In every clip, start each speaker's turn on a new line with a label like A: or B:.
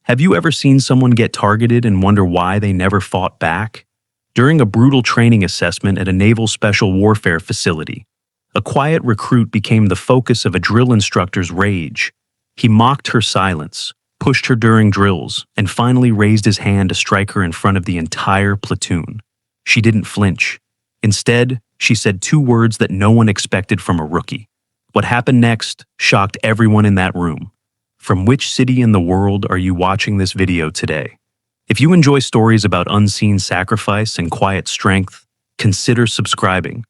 A: Have you ever seen someone get targeted and wonder why they never fought back? During a brutal training assessment at a naval special warfare facility, a quiet recruit became the focus of a drill instructor's rage. He mocked her silence, pushed her during drills, and finally raised his hand to strike her in front of the entire platoon. She didn't flinch. Instead, she said two words that no one expected from a rookie. What happened next shocked everyone in that room. From which city in the world are you watching this video today? If you enjoy stories about unseen sacrifice and quiet strength, consider subscribing.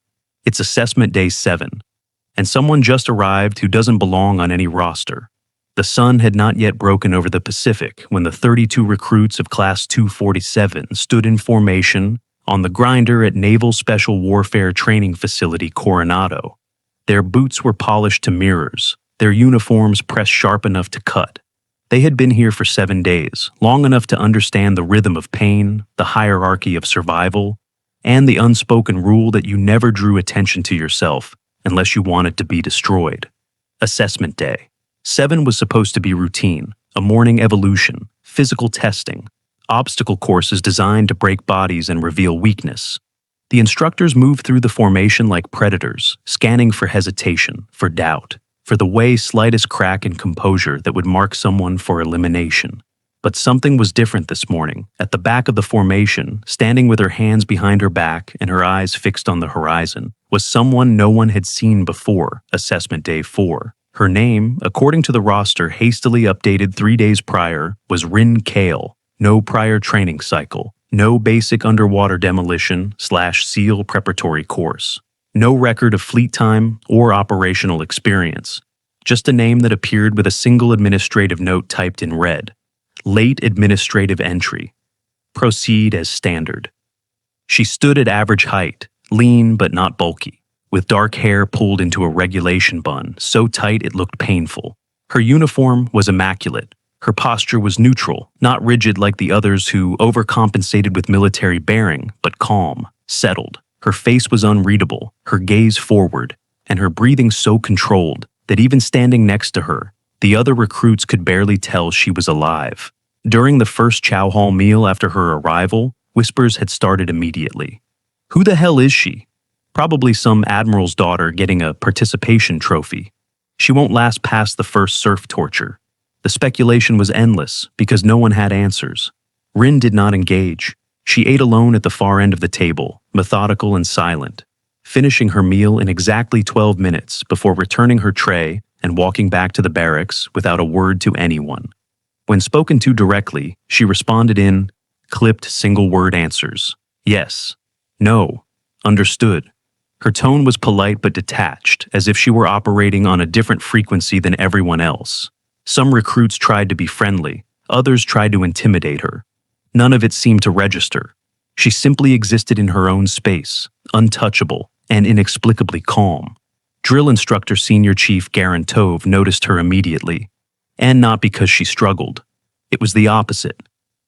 A: It's Assessment Day 7, and someone just arrived who doesn't belong on any roster. The sun had not yet broken over the Pacific when the 32 recruits of Class 247 stood in formation on the grinder at Naval Special Warfare Training Facility Coronado. Their boots were polished to mirrors, their uniforms pressed sharp enough to cut. They had been here for 7 days, long enough to understand the rhythm of pain, the hierarchy of survival, and the unspoken rule that you never drew attention to yourself unless you wanted to be destroyed. Assessment Day 7 was supposed to be routine, a morning evolution, physical testing, obstacle courses designed to break bodies and reveal weakness. The instructors moved through the formation like predators, scanning for hesitation, for doubt, for the way slightest crack in composure that would mark someone for elimination. But something was different this morning. At the back of the formation, standing with her hands behind her back and her eyes fixed on the horizon, was someone no one had seen before, Assessment Day 4. Her name, according to the roster hastily updated 3 days prior, was Rin Kale. No prior training cycle, no basic underwater demolition/SEAL preparatory course, no record of fleet time or operational experience, just a name that appeared with a single administrative note typed in red. Late administrative entry. Proceed as standard. She stood at average height, lean but not bulky, with dark hair pulled into a regulation bun, so tight it looked painful. Her uniform was immaculate. Her posture was neutral, not rigid like the others who overcompensated with military bearing, but calm, settled. Her face was unreadable, her gaze forward, and her breathing so controlled that even standing next to her, the other recruits could barely tell she was alive. During the first chow hall meal after her arrival, whispers had started immediately. Who the hell is she? Probably some admiral's daughter getting a participation trophy. She won't last past the first surf torture. The speculation was endless because no one had answers. Rin did not engage. She ate alone at the far end of the table, methodical and silent, finishing her meal in exactly 12 minutes before returning her tray and walking back to the barracks without a word to anyone. When spoken to directly, she responded in clipped single-word answers. Yes. No. Understood. Her tone was polite but detached, as if she were operating on a different frequency than everyone else. Some recruits tried to be friendly, others tried to intimidate her. None of it seemed to register. She simply existed in her own space, untouchable and inexplicably calm. Drill Instructor Senior Chief Garen Tove noticed her immediately, and not because she struggled. It was the opposite.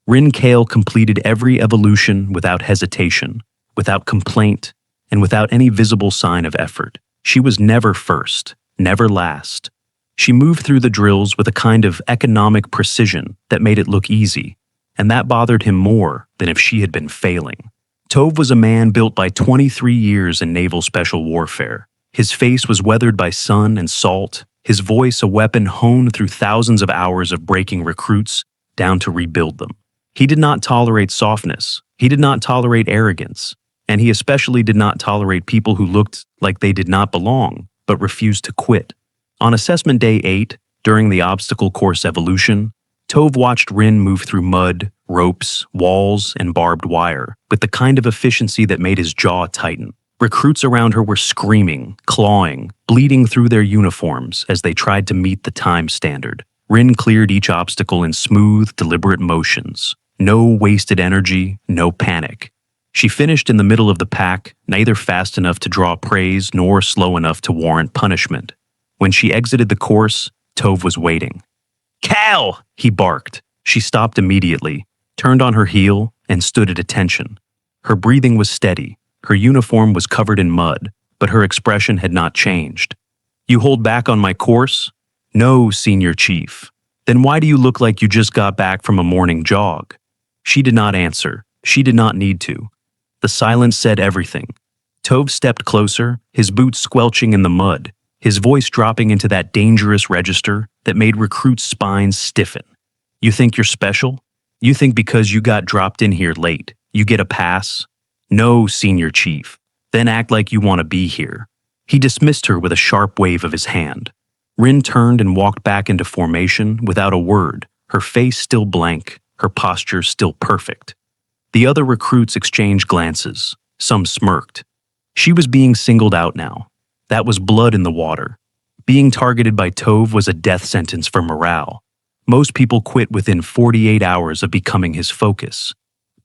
A: Rin Kale completed every evolution without hesitation, without complaint, and without any visible sign of effort. She was never first, never last. She moved through the drills with a kind of economic precision that made it look easy, and that bothered him more than if she had been failing. Tove was a man built by 23 years in naval special warfare. His face was weathered by sun and salt, his voice a weapon honed through thousands of hours of breaking recruits down to rebuild them. He did not tolerate softness, he did not tolerate arrogance, and he especially did not tolerate people who looked like they did not belong, but refused to quit. On Assessment Day 8, during the obstacle course evolution, Tove watched Rin move through mud, ropes, walls, and barbed wire with the kind of efficiency that made his jaw tighten. Recruits around her were screaming, clawing, bleeding through their uniforms as they tried to meet the time standard. Rin cleared each obstacle in smooth, deliberate motions. No wasted energy, no panic. She finished in the middle of the pack, neither fast enough to draw praise nor slow enough to warrant punishment. When she exited the course, Tove was waiting. "Cal!" he barked. She stopped immediately, turned on her heel, and stood at attention. Her breathing was steady. Her uniform was covered in mud, but her expression had not changed. "You hold back on my course?" "No, Senior Chief." Then why do you look like you just got back from a morning jog? She did not answer. She did not need to. The silence said everything. Tove stepped closer, his boots squelching in the mud, his voice dropping into that dangerous register that made recruits' spines stiffen. You think you're special? You think because you got dropped in here late, you get a pass? No, Senior Chief. Then act like you want to be here. He dismissed her with a sharp wave of his hand. Rin turned and walked back into formation without a word, her face still blank, her posture still perfect. The other recruits exchanged glances. Some smirked. She was being singled out now. That was blood in the water. Being targeted by Tove was a death sentence for morale. Most people quit within 48 hours of becoming his focus.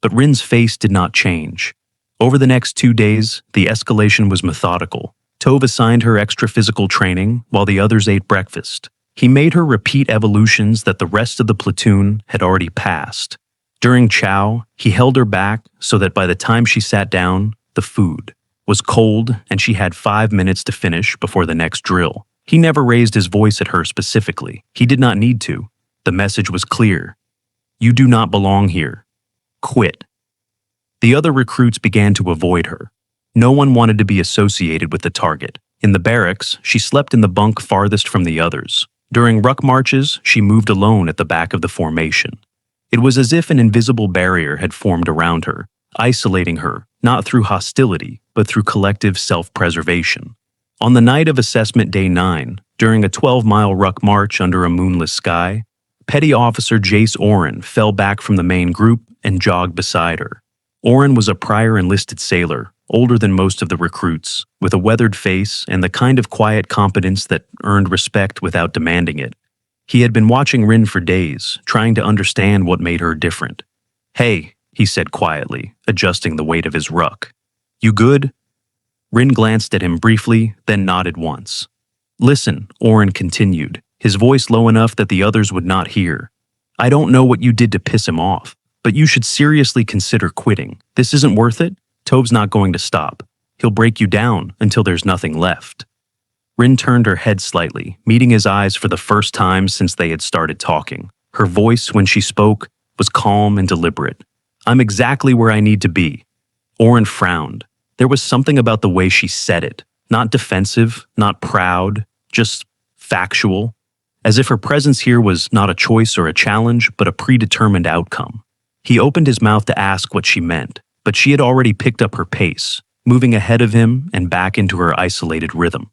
A: But Rin's face did not change. Over the next 2 days, the escalation was methodical. Tove assigned her extra physical training while the others ate breakfast. He made her repeat evolutions that the rest of the platoon had already passed. During chow, he held her back so that by the time she sat down, the food was cold and she had 5 minutes to finish before the next drill. He never raised his voice at her specifically. He did not need to. The message was clear. You do not belong here. Quit. The other recruits began to avoid her. No one wanted to be associated with the target. In the barracks, she slept in the bunk farthest from the others. During ruck marches, she moved alone at the back of the formation. It was as if an invisible barrier had formed around her, isolating her, not through hostility, but through collective self-preservation. On the night of assessment day 9, during a 12-mile ruck march under a moonless sky, Petty Officer Jace Oren fell back from the main group and jogged beside her. Oren was a prior enlisted sailor, older than most of the recruits, with a weathered face and the kind of quiet competence that earned respect without demanding it. He had been watching Rin for days, trying to understand what made her different. Hey, he said quietly, adjusting the weight of his ruck. You good? Rin glanced at him briefly, then nodded once. Listen, Oren continued, his voice low enough that the others would not hear. I don't know what you did to piss him off, but you should seriously consider quitting. This isn't worth it. Tove's not going to stop. He'll break you down until there's nothing left. Rin turned her head slightly, meeting his eyes for the first time since they had started talking. Her voice, when she spoke, was calm and deliberate. I'm exactly where I need to be. Oren frowned. There was something about the way she said it. Not defensive, not proud, just factual. As if her presence here was not a choice or a challenge, but a predetermined outcome. He opened his mouth to ask what she meant, but she had already picked up her pace, moving ahead of him and back into her isolated rhythm.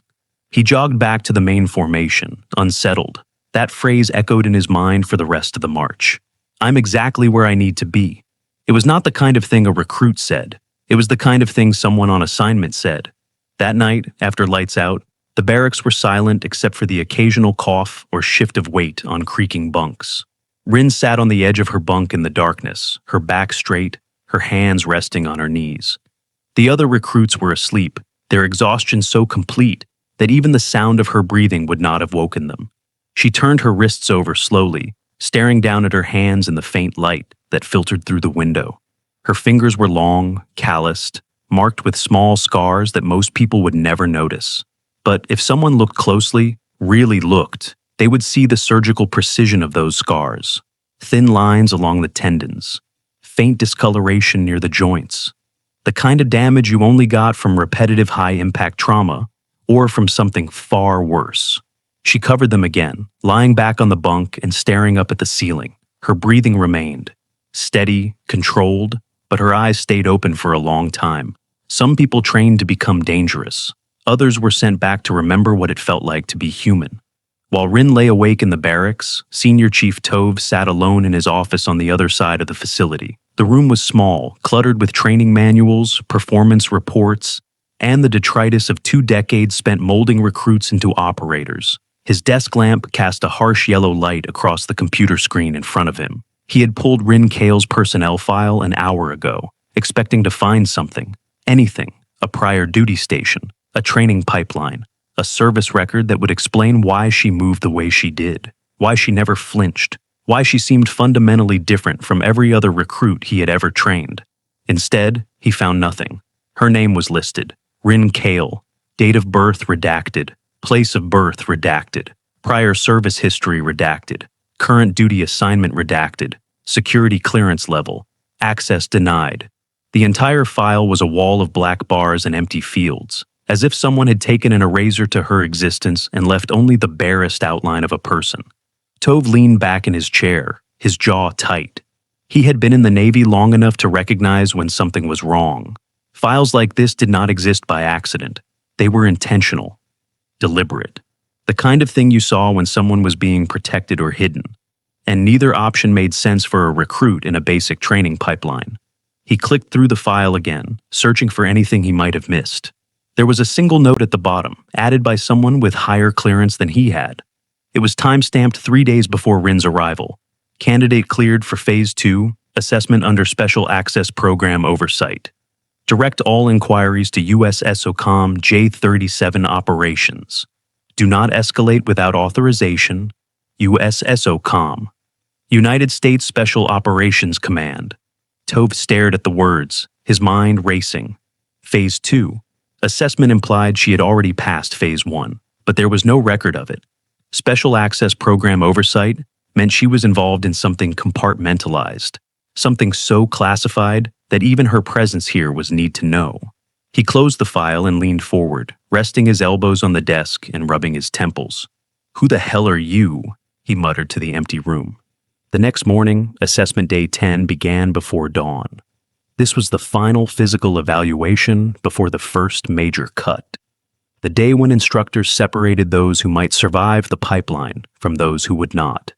A: He jogged back to the main formation, unsettled. That phrase echoed in his mind for the rest of the march. I'm exactly where I need to be. It was not the kind of thing a recruit said. It was the kind of thing someone on assignment said. That night, after lights out, the barracks were silent except for the occasional cough or shift of weight on creaking bunks. Rin sat on the edge of her bunk in the darkness, her back straight, her hands resting on her knees. The other recruits were asleep, their exhaustion so complete that even the sound of her breathing would not have woken them. She turned her wrists over slowly, staring down at her hands in the faint light that filtered through the window. Her fingers were long, calloused, marked with small scars that most people would never notice. But if someone looked closely, really looked, they would see the surgical precision of those scars. Thin lines along the tendons, faint discoloration near the joints. The kind of damage you only got from repetitive high-impact trauma or from something far worse. She covered them again, lying back on the bunk and staring up at the ceiling. Her breathing remained. Steady, controlled, but her eyes stayed open for a long time. Some people trained to become dangerous. Others were sent back to remember what it felt like to be human. While Rin lay awake in the barracks, Senior Chief Tove sat alone in his office on the other side of the facility. The room was small, cluttered with training manuals, performance reports, and the detritus of 2 decades spent molding recruits into operators. His desk lamp cast a harsh yellow light across the computer screen in front of him. He had pulled Rin Kale's personnel file an hour ago, expecting to find something, anything, a prior duty station, a training pipeline, a service record that would explain why she moved the way she did, why she never flinched, why she seemed fundamentally different from every other recruit he had ever trained. Instead, he found nothing. Her name was listed, Rin Kale, date of birth redacted, place of birth redacted, prior service history redacted. Current duty assignment redacted. Security clearance level. Access denied. The entire file was a wall of black bars and empty fields, as if someone had taken an eraser to her existence and left only the barest outline of a person. Tove leaned back in his chair, his jaw tight. He had been in the Navy long enough to recognize when something was wrong. Files like this did not exist by accident. They were intentional, deliberate. The kind of thing you saw when someone was being protected or hidden. And neither option made sense for a recruit in a basic training pipeline. He clicked through the file again, searching for anything he might have missed. There was a single note at the bottom, added by someone with higher clearance than he had. It was time-stamped 3 days before Rin's arrival. Candidate cleared for Phase 2, assessment under Special Access Program oversight. Direct all inquiries to U.S. SOCOM J-37 operations. Do not escalate without authorization. U.S. SOCOM. United States Special Operations Command. Tove stared at the words, his mind racing. Phase 2. Assessment implied she had already passed Phase 1, but there was no record of it. Special Access Program oversight meant she was involved in something compartmentalized, something so classified that even her presence here was need to know. He closed the file and leaned forward, resting his elbows on the desk and rubbing his temples. "Who the hell are you?" he muttered to the empty room. The next morning, Assessment Day 10 began before dawn. This was the final physical evaluation before the first major cut. The day when instructors separated those who might survive the pipeline from those who would not.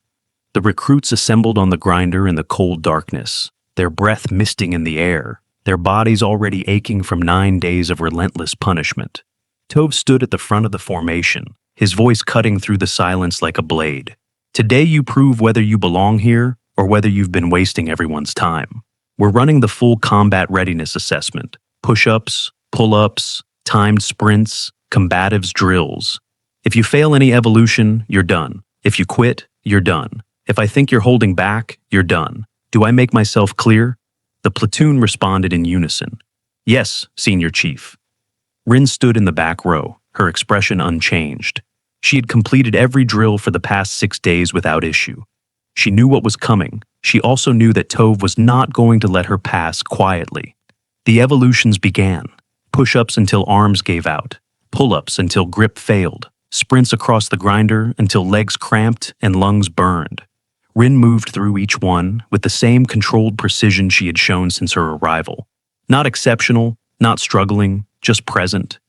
A: The recruits assembled on the grinder in the cold darkness, their breath misting in the air, their bodies already aching from 9 days of relentless punishment. Tove stood at the front of the formation, his voice cutting through the silence like a blade. Today you prove whether you belong here or whether you've been wasting everyone's time. We're running the full combat readiness assessment. Push-ups, pull-ups, timed sprints, combatives drills. If you fail any evolution, you're done. If you quit, you're done. If I think you're holding back, you're done. Do I make myself clear? The platoon responded in unison. Yes, Senior Chief. Rin stood in the back row, her expression unchanged. She had completed every drill for the past 6 days without issue. She knew what was coming. She also knew that Tove was not going to let her pass quietly. The evolutions began. Push-ups until arms gave out. Pull-ups until grip failed. Sprints across the grinder until legs cramped and lungs burned. Rin moved through each one with the same controlled precision she had shown since her arrival. Not exceptional, not struggling, just present.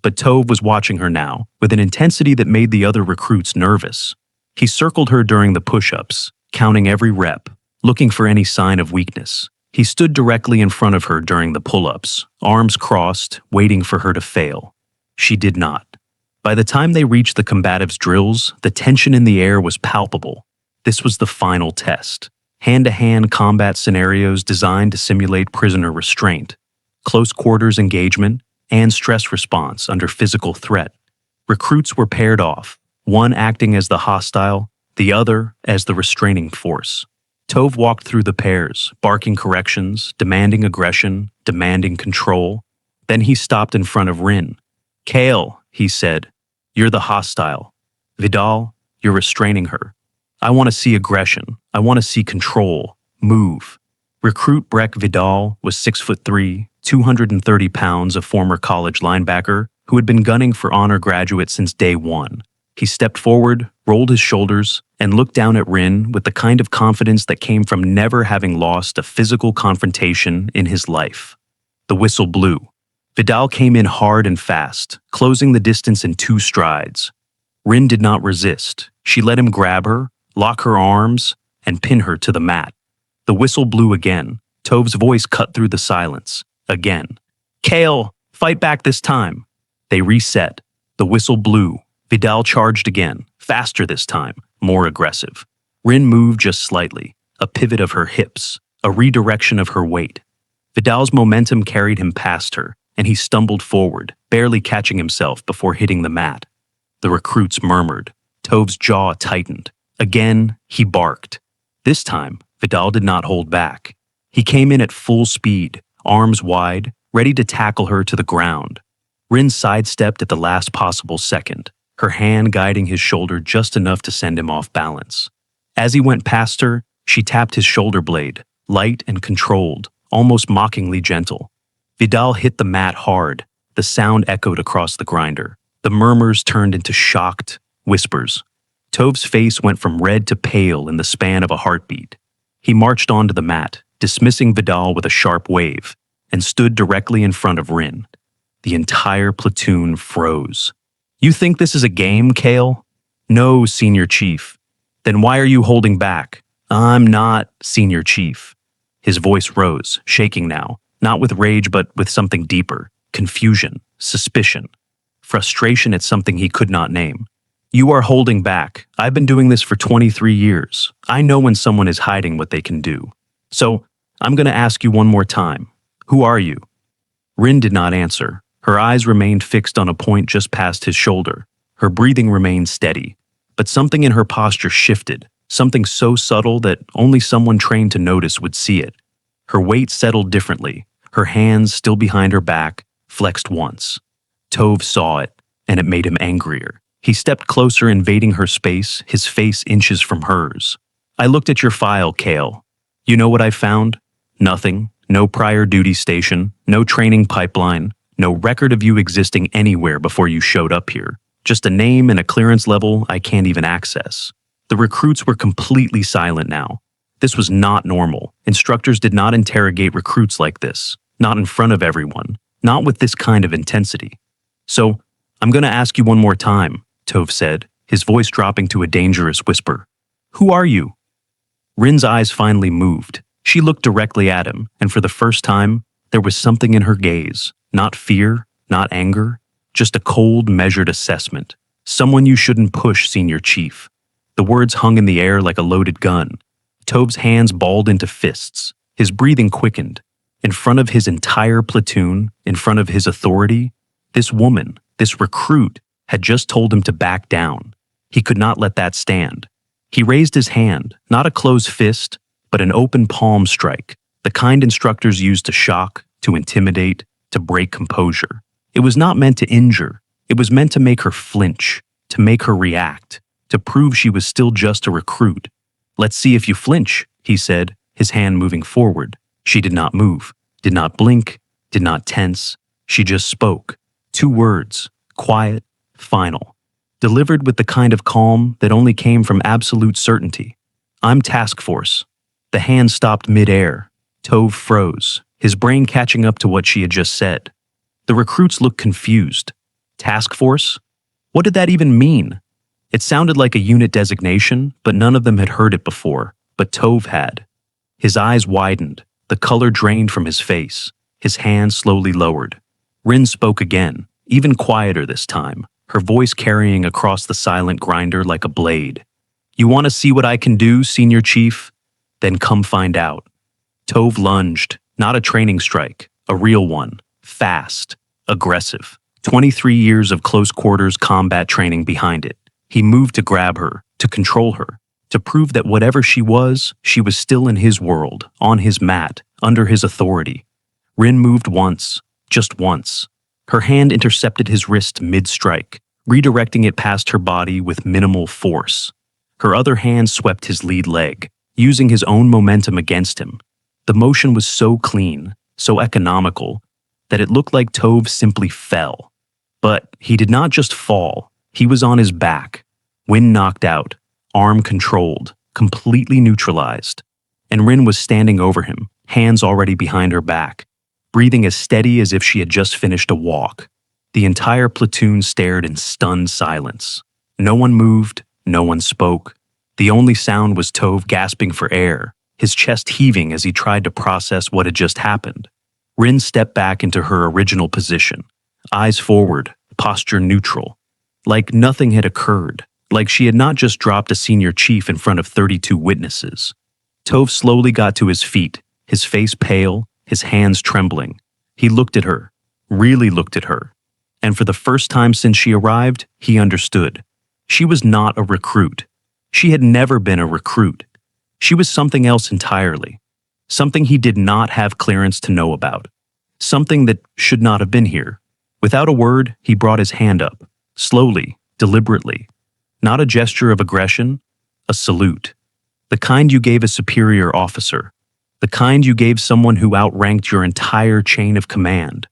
A: But Tove was watching her now, with an intensity that made the other recruits nervous. He circled her during the push-ups, counting every rep, looking for any sign of weakness. He stood directly in front of her during the pull-ups, arms crossed, waiting for her to fail. She did not. By the time they reached the combatives drills, the tension in the air was palpable. This was the final test. Hand-to-hand combat scenarios designed to simulate prisoner restraint, close quarters engagement, and stress response under physical threat. Recruits were paired off, one acting as the hostile, the other as the restraining force. Tove walked through the pairs, barking corrections, demanding aggression, demanding control. Then he stopped in front of Rin. "Kale," he said, "you're the hostile. Vidal, you're restraining her. I want to see aggression. I want to see control. Move." Recruit Breck Vidal was 6'3", 230 pounds, a former college linebacker who had been gunning for honor graduate since day one. He stepped forward, rolled his shoulders, and looked down at Rin with the kind of confidence that came from never having lost a physical confrontation in his life. The whistle blew. Vidal came in hard and fast, closing the distance in 2 strides. Rin did not resist. She let him grab her, lock her arms, and pin her to the mat. The whistle blew again. Tove's voice cut through the silence. Again. "Kale, fight back this time." They reset. The whistle blew. Vidal charged again, faster this time, more aggressive. Rin moved just slightly, a pivot of her hips, a redirection of her weight. Vidal's momentum carried him past her, and he stumbled forward, barely catching himself before hitting the mat. The recruits murmured. Tove's jaw tightened. Again, he barked. This time, Vidal did not hold back. He came in at full speed, arms wide, ready to tackle her to the ground. Rin sidestepped at the last possible second, her hand guiding his shoulder just enough to send him off balance. As he went past her, she tapped his shoulder blade, light and controlled, almost mockingly gentle. Vidal hit the mat hard. The sound echoed across the grinder. The murmurs turned into shocked whispers. Tove's face went from red to pale in the span of a heartbeat. He marched onto the mat, dismissing Vidal with a sharp wave, and stood directly in front of Rin. The entire platoon froze. "You think this is a game, Kale?" "No, Senior Chief." "Then why are you holding back?" "I'm not, Senior Chief." His voice rose, shaking now, not with rage but with something deeper: confusion, suspicion, frustration at something he could not name. "You are holding back. I've been doing this for 23 years. I know when someone is hiding what they can do. So, I'm going to ask you one more time. Who are you?" Rin did not answer. Her eyes remained fixed on a point just past his shoulder. Her breathing remained steady. But something in her posture shifted, something so subtle that only someone trained to notice would see it. Her weight settled differently. Her hands, still behind her back, flexed once. Tove saw it, and it made him angrier. He stepped closer, invading her space, his face inches from hers. "I looked at your file, Kale. You know what I found? Nothing. No prior duty station, no training pipeline, no record of you existing anywhere before you showed up here. Just a name and a clearance level I can't even access." The recruits were completely silent now. This was not normal. Instructors did not interrogate recruits like this, not in front of everyone, not with this kind of intensity. "So, I'm going to ask you one more time," Tove said, his voice dropping to a dangerous whisper. "Who are you?" Rin's eyes finally moved. She looked directly at him, and for the first time, there was something in her gaze. Not fear, not anger, just a cold, measured assessment. "Someone you shouldn't push, Senior Chief." The words hung in the air like a loaded gun. Tove's hands balled into fists. His breathing quickened. In front of his entire platoon, in front of his authority, this woman, this recruit, had just told him to back down. He could not let that stand. He raised his hand, not a closed fist, but an open palm strike, the kind instructors use to shock, to intimidate, to break composure. It was not meant to injure. It was meant to make her flinch, to make her react, to prove she was still just a recruit. "Let's see if you flinch," he said, his hand moving forward. She did not move, did not blink, did not tense. She just spoke. 2 words, quiet, final, delivered with the kind of calm that only came from absolute certainty. "I'm task force." The hand stopped mid-air. Tove froze, his brain catching up to what she had just said. The recruits looked confused. Task force? What did that even mean? It sounded like a unit designation, but none of them had heard it before. But Tove had. His eyes widened, the color drained from his face. His hand slowly lowered. Rin spoke again, even quieter this time, her voice carrying across the silent grinder like a blade. "You want to see what I can do, Senior Chief? Then come find out." Tove lunged, not a training strike, a real one, fast, aggressive. 23 years of close-quarters combat training behind it. He moved to grab her, to control her, to prove that whatever she was still in his world, on his mat, under his authority. Rin moved once, just once. Her hand intercepted his wrist mid-strike, redirecting it past her body with minimal force. Her other hand swept his lead leg, using his own momentum against him. The motion was so clean, so economical, that it looked like Tove simply fell. But he did not just fall, he was on his back, wind knocked out, arm controlled, completely neutralized. And Rin was standing over him, hands already behind her back, breathing as steady as if she had just finished a walk. The entire platoon stared in stunned silence. No one moved, no one spoke. The only sound was Tove gasping for air, his chest heaving as he tried to process what had just happened. Rin stepped back into her original position, eyes forward, posture neutral. Like nothing had occurred, like she had not just dropped a senior chief in front of 32 witnesses. Tove slowly got to his feet, his face pale, his hands trembling. He looked at her, really looked at her. And for the first time since she arrived, he understood. She was not a recruit. She had never been a recruit. She was something else entirely. Something he did not have clearance to know about. Something that should not have been here. Without a word, he brought his hand up, slowly, deliberately. Not a gesture of aggression, a salute. The kind you gave a superior officer. The kind you gave someone who outranked your entire chain of command.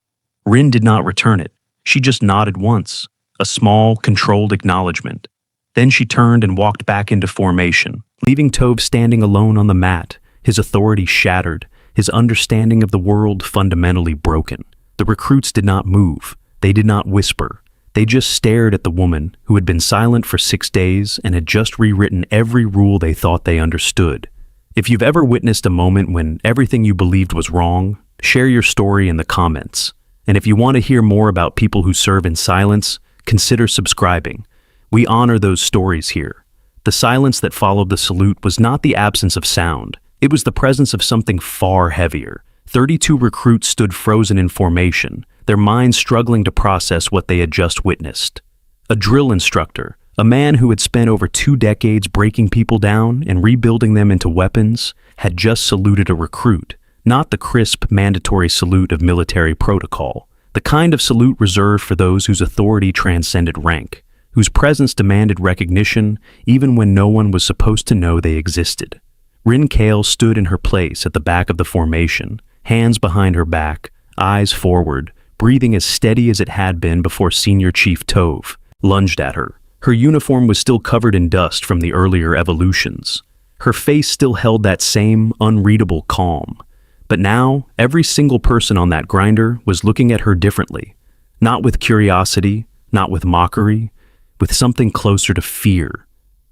A: Rin did not return it. She just nodded once, a small, controlled acknowledgement. Then she turned and walked back into formation, leaving Tove standing alone on the mat, his authority shattered, his understanding of the world fundamentally broken. The recruits did not move. They did not whisper. They just stared at the woman who had been silent for 6 days and had just rewritten every rule they thought they understood. If you've ever witnessed a moment when everything you believed was wrong, share your story in the comments. And if you want to hear more about people who serve in silence, consider subscribing. We honor those stories here. The silence that followed the salute was not the absence of sound. It was the presence of something far heavier. 32 recruits stood frozen in formation, their minds struggling to process what they had just witnessed. A drill instructor, a man who had spent over 2 decades breaking people down and rebuilding them into weapons, had just saluted a recruit, not the crisp, mandatory salute of military protocol, the kind of salute reserved for those whose authority transcended rank, whose presence demanded recognition even when no one was supposed to know they existed. Rin Kale stood in her place at the back of the formation, hands behind her back, eyes forward, breathing as steady as it had been before Senior Chief Tove lunged at her. Her uniform was still covered in dust from the earlier evolutions. Her face still held that same unreadable calm. But now, every single person on that grinder was looking at her differently. Not with curiosity, not with mockery, with something closer to fear.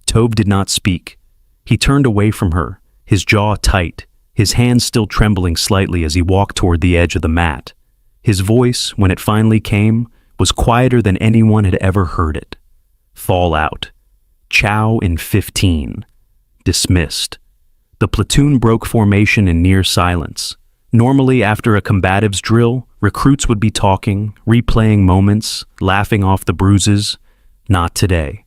A: Tove did not speak. He turned away from her, his jaw tight, his hands still trembling slightly as he walked toward the edge of the mat. His voice, when it finally came, was quieter than anyone had ever heard it. Fallout. Chow in 15. Dismissed. The platoon broke formation in near silence. Normally, after a combatives drill, recruits would be talking, replaying moments, laughing off the bruises. Not today.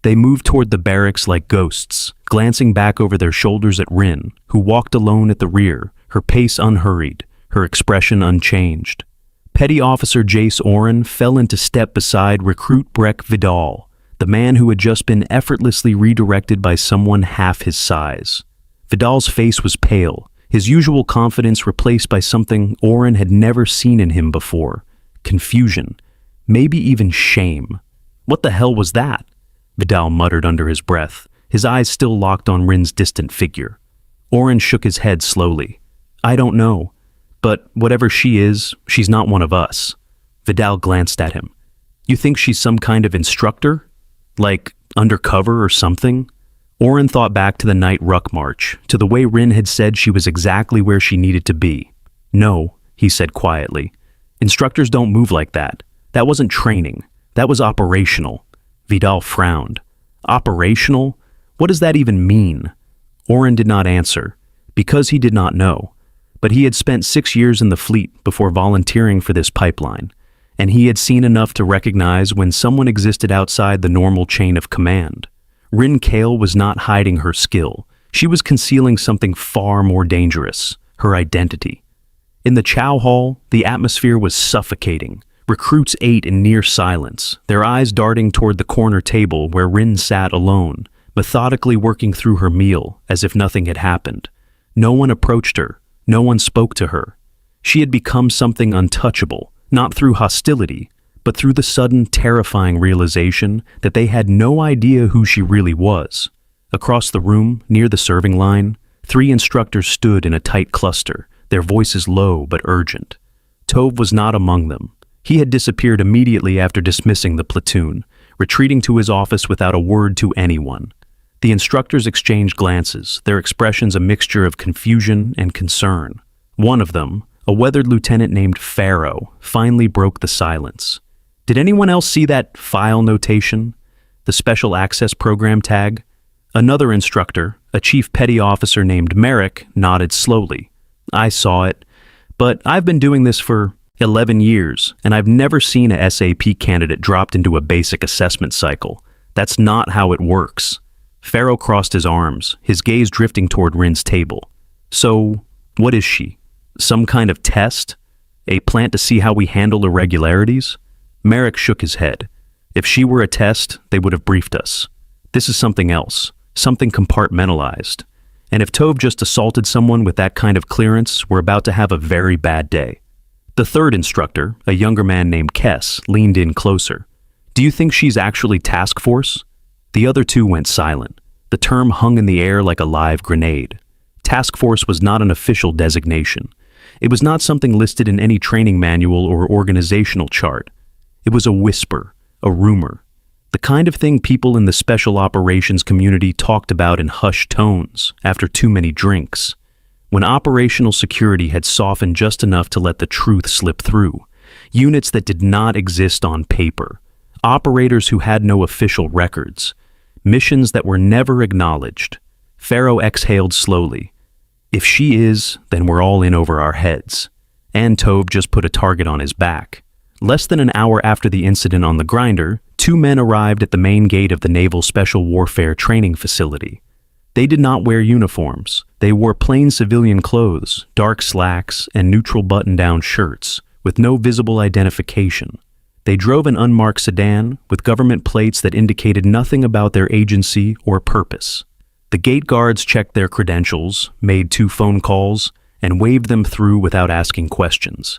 A: They moved toward the barracks like ghosts, glancing back over their shoulders at Rin, who walked alone at the rear, her pace unhurried, her expression unchanged. Petty Officer Jace Oren fell into step beside Recruit Breck Vidal, the man who had just been effortlessly redirected by someone half his size. Vidal's face was pale, his usual confidence replaced by something Oren had never seen in him before. Confusion. Maybe even shame. What the hell was that? Vidal muttered under his breath, his eyes still locked on Rin's distant figure. Oren shook his head slowly. I don't know, but whatever she is, she's not one of us. Vidal glanced at him. You think she's some kind of instructor? Like undercover or something? Oren thought back to the night ruck march, to the way Rin had said she was exactly where she needed to be. No, he said quietly. Instructors don't move like that. That wasn't training. That was operational. Vidal frowned. Operational? What does that even mean? Oren did not answer, because he did not know. But he had spent 6 years in the fleet before volunteering for this pipeline, and he had seen enough to recognize when someone existed outside the normal chain of command. Rin Kale was not hiding her skill. She was concealing something far more dangerous, her identity. In the chow hall, the atmosphere was suffocating. Recruits ate in near silence, their eyes darting toward the corner table where Rin sat alone, methodically working through her meal as if nothing had happened. No one approached her. No one spoke to her. She had become something untouchable, not through hostility, but through the sudden, terrifying realization that they had no idea who she really was. Across the room, near the serving line, 3 instructors stood in a tight cluster, their voices low but urgent. Tove was not among them. He had disappeared immediately after dismissing the platoon, retreating to his office without a word to anyone. The instructors exchanged glances, their expressions a mixture of confusion and concern. One of them, a weathered lieutenant named Pharaoh, finally broke the silence. Did anyone else see that file notation? The special access program tag? Another instructor, a chief petty officer named Merrick, nodded slowly. I saw it, but I've been doing this for 11 years, and I've never seen a SAP candidate dropped into a basic assessment cycle. That's not how it works. Pharaoh crossed his arms, his gaze drifting toward Rin's table. So, what is she? Some kind of test? A plant to see how we handle irregularities? Merrick shook his head. If she were a test, they would have briefed us. This is something else, something compartmentalized. And if Tove just assaulted someone with that kind of clearance, we're about to have a very bad day. The third instructor, a younger man named Kess, leaned in closer. Do you think she's actually task force? The other two went silent. The term hung in the air like a live grenade. Task force was not an official designation. It was not something listed in any training manual or organizational chart. It was a whisper, a rumor, the kind of thing people in the special operations community talked about in hushed tones after too many drinks, when operational security had softened just enough to let the truth slip through. Units that did not exist on paper, operators who had no official records, missions that were never acknowledged. Pharaoh exhaled slowly. If she is, then we're all in over our heads. And Tove just put a target on his back. Less than an hour after the incident on the grinder, two men arrived at the main gate of the Naval Special Warfare Training Facility. They did not wear uniforms. They wore plain civilian clothes, dark slacks, and neutral button-down shirts, with no visible identification. They drove an unmarked sedan with government plates that indicated nothing about their agency or purpose. The gate guards checked their credentials, made 2 phone calls, and waved them through without asking questions.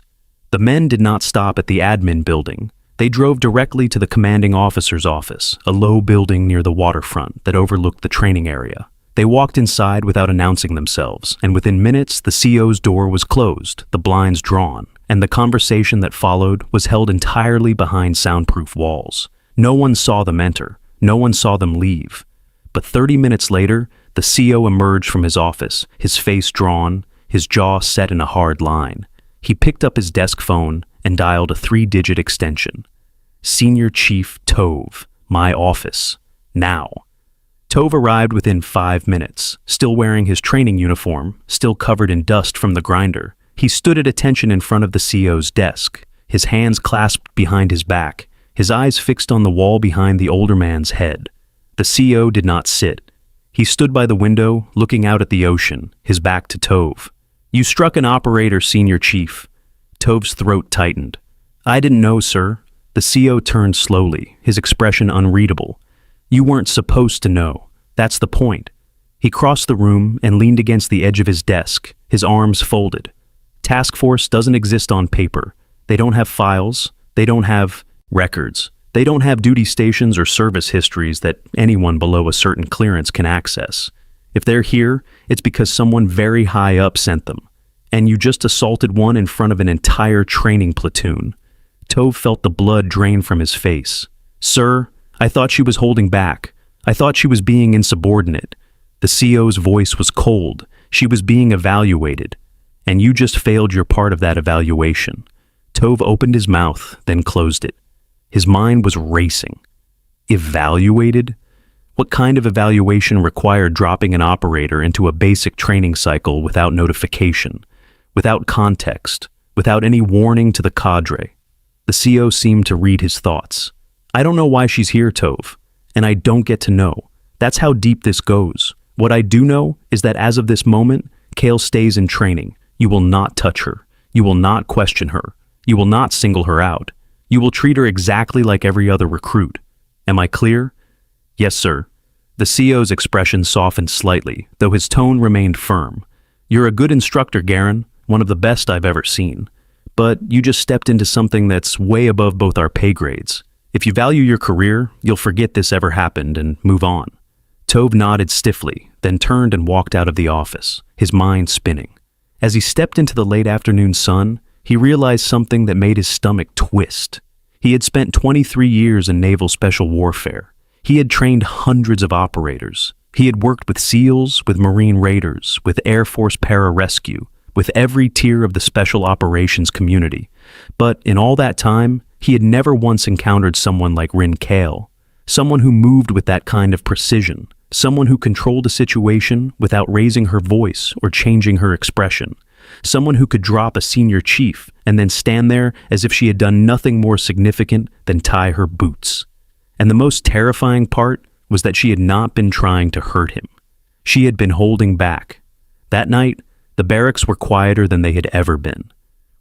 A: The men did not stop at the admin building. They drove directly to the commanding officer's office, a low building near the waterfront that overlooked the training area. They walked inside without announcing themselves, and within minutes the CO's door was closed, the blinds drawn, and the conversation that followed was held entirely behind soundproof walls. No one saw them enter. No one saw them leave. But 30 minutes later, the CO emerged from his office, his face drawn, his jaw set in a hard line. He picked up his desk phone and dialed a 3-digit extension. Senior Chief Tove, my office, now. Tove arrived within 5 minutes, still wearing his training uniform, still covered in dust from the grinder. He stood at attention in front of the CO's desk, his hands clasped behind his back, his eyes fixed on the wall behind the older man's head. The CO did not sit. He stood by the window, looking out at the ocean, his back to Tove. You struck an operator, Senior Chief. Tove's throat tightened. I didn't know, sir. The CO turned slowly, his expression unreadable. You weren't supposed to know. That's the point. He crossed the room and leaned against the edge of his desk, his arms folded. Task Force doesn't exist on paper. They don't have files. They don't have records. They don't have duty stations or service histories that anyone below a certain clearance can access. If they're here, it's because someone very high up sent them. And you just assaulted one in front of an entire training platoon. Tove felt the blood drain from his face. Sir, I thought she was holding back. I thought she was being insubordinate. The CO's voice was cold. She was being evaluated. And you just failed your part of that evaluation. Tove opened his mouth, then closed it. His mind was racing. Evaluated? What kind of evaluation required dropping an operator into a basic training cycle without notification, without context, without any warning to the cadre? The CO seemed to read his thoughts. I don't know why she's here, Tove, and I don't get to know. That's how deep this goes. What I do know is that as of this moment, Kale stays in training. You will not touch her. You will not question her. You will not single her out. You will treat her exactly like every other recruit. Am I clear? Yes, sir. The CO's expression softened slightly, though his tone remained firm. You're a good instructor, Garen, one of the best I've ever seen. But you just stepped into something that's way above both our pay grades. If you value your career, you'll forget this ever happened and move on. Tove nodded stiffly, then turned and walked out of the office, his mind spinning. As he stepped into the late afternoon sun, he realized something that made his stomach twist. He had spent 23 years in naval special warfare. He had trained hundreds of operators. He had worked with SEALs, with Marine Raiders, with Air Force pararescue, with every tier of the special operations community. But in all that time, he had never once encountered someone like Rin Kale, someone who moved with that kind of precision, someone who controlled a situation without raising her voice or changing her expression, someone who could drop a senior chief and then stand there as if she had done nothing more significant than tie her boots. And the most terrifying part was that she had not been trying to hurt him. She had been holding back. That night, the barracks were quieter than they had ever been.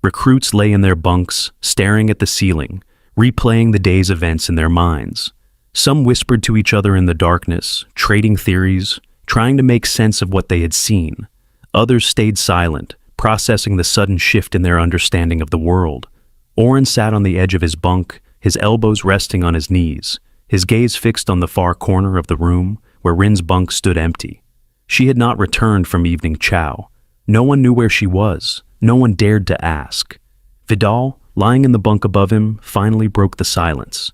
A: Recruits lay in their bunks, staring at the ceiling, replaying the day's events in their minds. Some whispered to each other in the darkness, trading theories, trying to make sense of what they had seen. Others stayed silent, processing the sudden shift in their understanding of the world. Oren sat on the edge of his bunk, his elbows resting on his knees, his gaze fixed on the far corner of the room where Rin's bunk stood empty. She had not returned from evening chow. No one knew where she was. No one dared to ask. Vidal, lying in the bunk above him, finally broke the silence.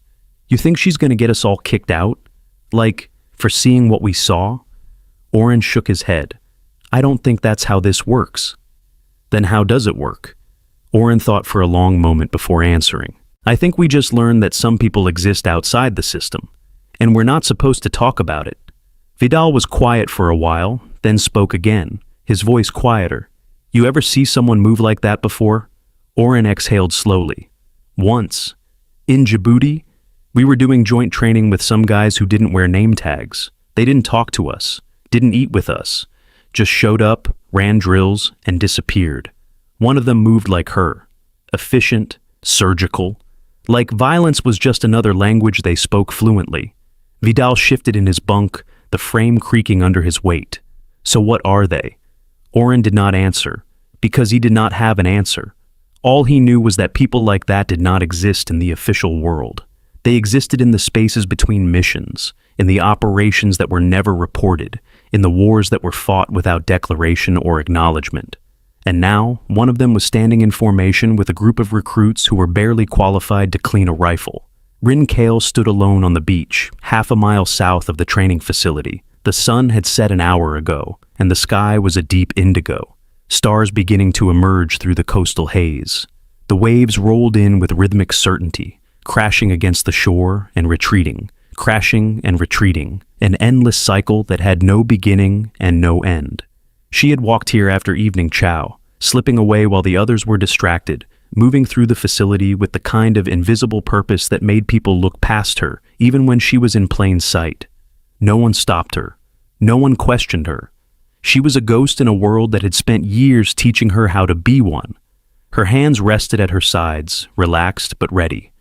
A: "You think she's going to get us all kicked out? Like, for seeing what we saw?" Oren shook his head. "I don't think that's how this works." "Then how does it work?" Oren thought for a long moment before answering. "I think we just learned that some people exist outside the system, and we're not supposed to talk about it." Vidal was quiet for a while, then spoke again, his voice quieter. "You ever see someone move like that before?" Oren exhaled slowly. "Once. In Djibouti, we were doing joint training with some guys who didn't wear name tags. They didn't talk to us, didn't eat with us, just showed up, ran drills, and disappeared. One of them moved like her. Efficient, surgical. Like violence was just another language they spoke fluently." Vidal shifted in his bunk, the frame creaking under his weight. "So what are they?" Oren did not answer, because he did not have an answer. All he knew was that people like that did not exist in the official world. They existed in the spaces between missions, in the operations that were never reported, in the wars that were fought without declaration or acknowledgement. And now, one of them was standing in formation with a group of recruits who were barely qualified to clean a rifle. Rin Kale stood alone on the beach, half a mile south of the training facility. The sun had set an hour ago, and the sky was a deep indigo, stars beginning to emerge through the coastal haze. The waves rolled in with rhythmic certainty, crashing against the shore and retreating, crashing and retreating, an endless cycle that had no beginning and no end. She had walked here after evening chow, slipping away while the others were distracted, moving through the facility with the kind of invisible purpose that made people look past her, even when she was in plain sight. No one stopped her. No one questioned her. She was a ghost in a world that had spent years teaching her how to be one. Her hands rested at her sides, relaxed but ready.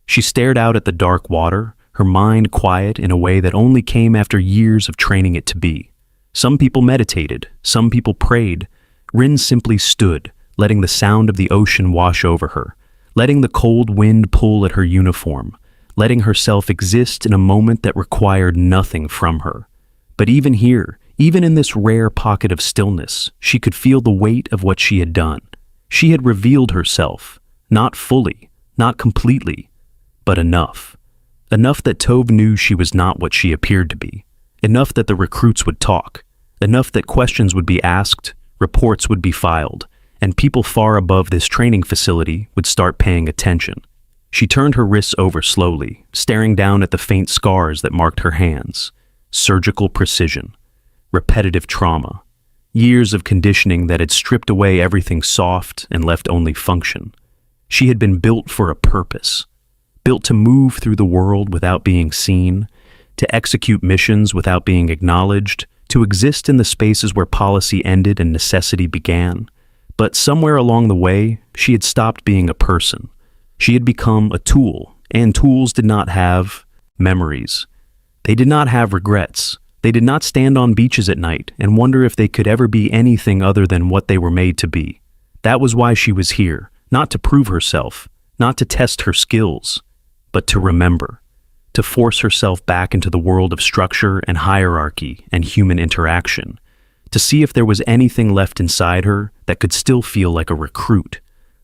A: She stared out at the dark water, her mind quiet in a way that only came after years of training it to be. Some people meditated, some people prayed. Rin simply stood, letting the sound of the ocean wash over her, letting the cold wind pull at her uniform, letting herself exist in a moment that required nothing from her. But even here, even in this rare pocket of stillness, she could feel the weight of what she had done. She had revealed herself, not fully, not completely, but enough. Enough that Tove knew she was not what she appeared to be. Enough that the recruits would talk. Enough that questions would be asked, reports would be filed, and people far above this training facility would start paying attention. She turned her wrists over slowly, staring down at the faint scars that marked her hands. Surgical precision. Repetitive trauma. Years of conditioning that had stripped away everything soft and left only function. She had been built for a purpose. Built to move through the world without being seen, to execute missions without being acknowledged, to exist in the spaces where policy ended and necessity began. But somewhere along the way, she had stopped being a person. She had become a tool, and tools did not have memories. They did not have regrets. They did not stand on beaches at night and wonder if they could ever be anything other than what they were made to be. That was why she was here, not to prove herself, not to test her skills, but to remember, to force herself back into the world of structure and hierarchy and human interaction, to see if there was anything left inside her that could still feel like a recruit,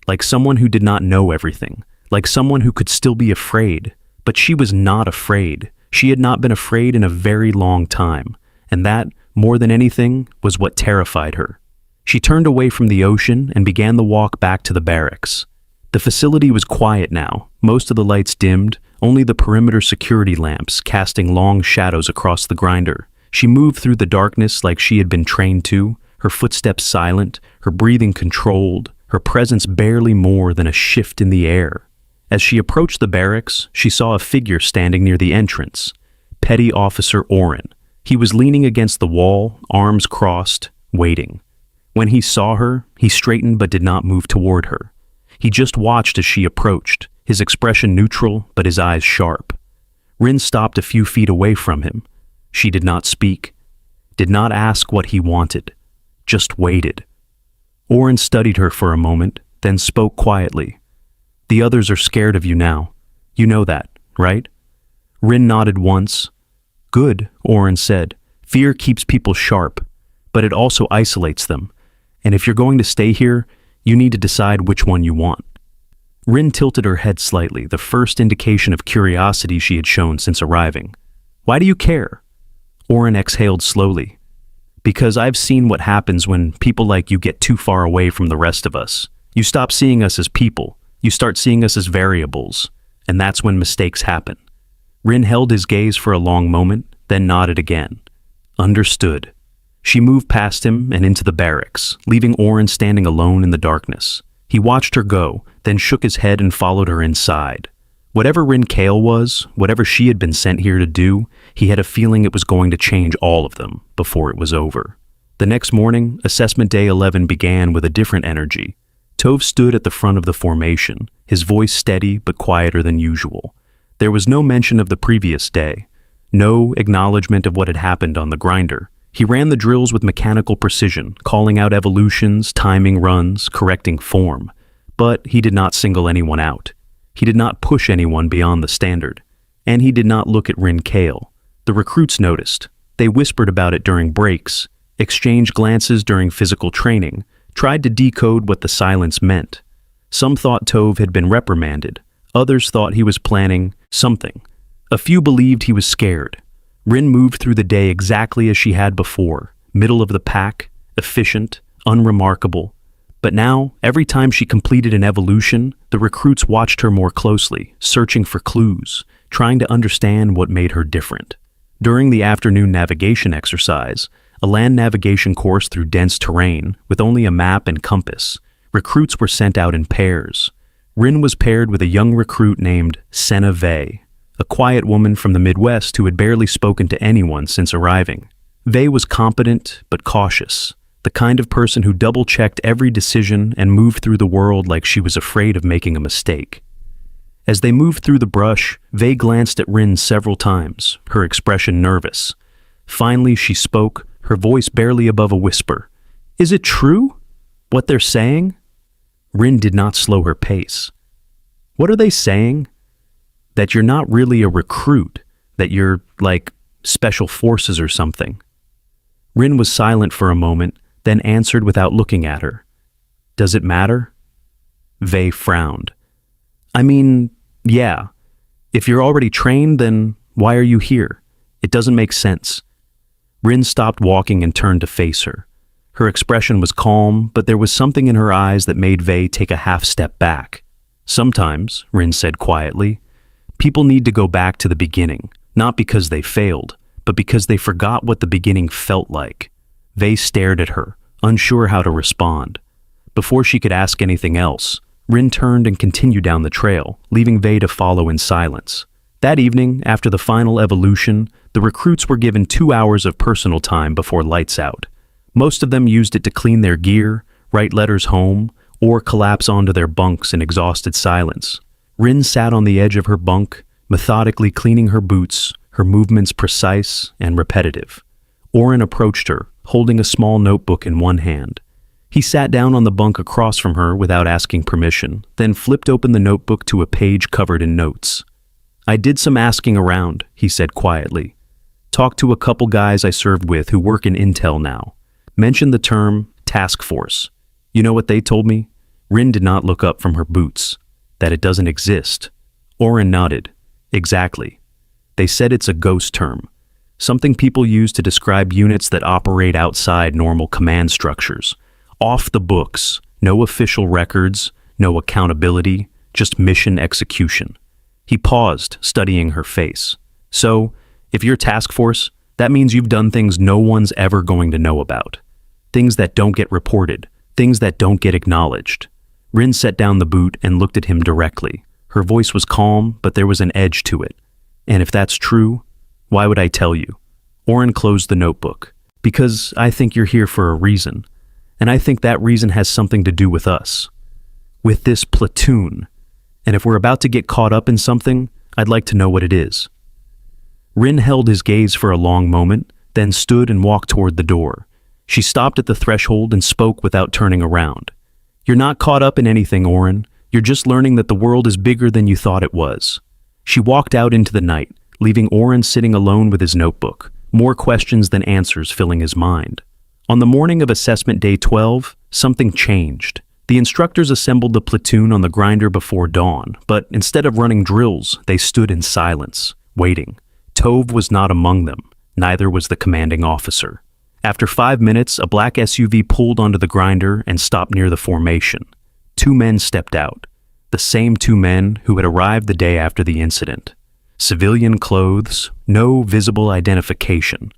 A: like someone who did not know everything, like someone who could still be afraid. But she was not afraid. She had not been afraid in a very long time, and that, more than anything, was what terrified her. She turned away from the ocean and began the walk back to the barracks. The facility was quiet now, most of the lights dimmed, only the perimeter security lamps casting long shadows across the grinder. She moved through the darkness like she had been trained to, her footsteps silent, her breathing controlled, her presence barely more than a shift in the air. As she approached the barracks, she saw a figure standing near the entrance. Petty Officer Oren. He was leaning against the wall, arms crossed, waiting. When he saw her, he straightened but did not move toward her. He just watched as she approached, his expression neutral but his eyes sharp. Rin stopped a few feet away from him. She did not speak. did not ask what he wanted, just waited. Oren studied her for a moment, then spoke quietly. The others are scared of you now. You know that, right? Rin nodded once. Good, Oren said. Fear keeps people sharp, but it also isolates them. And if you're going to stay here, you need to decide which one you want. Rin tilted her head slightly, the first indication of curiosity she had shown since arriving. Why do you care? Oren exhaled slowly. Because I've seen what happens when people like you get too far away from the rest of us. You stop seeing us as people. You start seeing us as variables. And that's when mistakes happen. Rin held his gaze for a long moment, then nodded again. Understood. She moved past him and into the barracks, leaving Oren standing alone in the darkness. He watched her go, then shook his head and followed her inside. Whatever Rin Kale was, whatever she had been sent here to do, he had a feeling it was going to change all of them before it was over. The next morning, Assessment Day 11 began with a different energy. Tove stood at the front of the formation, his voice steady but quieter than usual. There was no mention of the previous day, no acknowledgement of what had happened on the grinder. He ran the drills with mechanical precision, calling out evolutions, timing runs, correcting form. But he did not single anyone out. He did not push anyone beyond the standard. And he did not look at Rin Kale. The recruits noticed. They whispered about it during breaks, exchanged glances during physical training, tried to decode what the silence meant. Some thought Tove had been reprimanded. Others thought he was planning something. A few believed he was scared. Rin moved through the day exactly as she had before, middle of the pack, efficient, unremarkable. But now, every time she completed an evolution, the recruits watched her more closely, searching for clues, trying to understand what made her different. During the afternoon navigation exercise, a land navigation course through dense terrain with only a map and compass, recruits were sent out in pairs. Rin was paired with a young recruit named Senna Vey, a quiet woman from the Midwest who had barely spoken to anyone since arriving. Vey was competent but cautious, the kind of person who double-checked every decision and moved through the world like she was afraid of making a mistake. As they moved through the brush, Vey glanced at Rin several times, her expression nervous. Finally, she spoke, her voice barely above a whisper. Is it true? What they're saying? Rin did not slow her pace. What are they saying? That you're not really a recruit, that you're, like, special forces or something. Rin was silent for a moment, then answered without looking at her. Does it matter? Vey frowned. I mean, yeah. If you're already trained, then why are you here? It doesn't make sense. Rin stopped walking and turned to face her. Her expression was calm, but there was something in her eyes that made Vey take a half step back. Sometimes, Rin said quietly, people need to go back to the beginning, not because they failed, but because they forgot what the beginning felt like. Vey stared at her, unsure how to respond. Before she could ask anything else, Rin turned and continued down the trail, leaving Vey to follow in silence. That evening, after the final evolution, the recruits were given 2 hours of personal time before lights out. Most of them used it to clean their gear, write letters home, or collapse onto their bunks in exhausted silence. Rin sat on the edge of her bunk, methodically cleaning her boots, her movements precise and repetitive. Oren approached her, holding a small notebook in one hand. He sat down on the bunk across from her without asking permission, then flipped open the notebook to a page covered in notes. I did some asking around, he said quietly. Talked to a couple guys I served with who work in Intel now. Mentioned the term task force. You know what they told me? Rin did not look up from her boots. That it doesn't exist. Oren nodded. Exactly. They said it's a ghost term. Something people use to describe units that operate outside normal command structures. Off the books, no official records, no accountability, just mission execution. He paused, studying her face. So, if you're task force, that means you've done things no one's ever going to know about. Things that don't get reported, things that don't get acknowledged. Rin set down the boot and looked at him directly. Her voice was calm, but there was an edge to it. And if that's true, why would I tell you? Oren closed the notebook. Because I think you're here for a reason. And I think that reason has something to do with us. With this platoon. And if we're about to get caught up in something, I'd like to know what it is. Rin held his gaze for a long moment, then stood and walked toward the door. She stopped at the threshold and spoke without turning around. "You're not caught up in anything, Oren. You're just learning that the world is bigger than you thought it was." She walked out into the night, leaving Oren sitting alone with his notebook, more questions than answers filling his mind. On the morning of assessment day 12, something changed. The instructors assembled the platoon on the grinder before dawn, but instead of running drills, they stood in silence, waiting. Tove was not among them, neither was the commanding officer. After 5 minutes, a black SUV pulled onto the grinder and stopped near the formation. 2 men stepped out, the same 2 men who had arrived the day after the incident. Civilian clothes, no visible identification.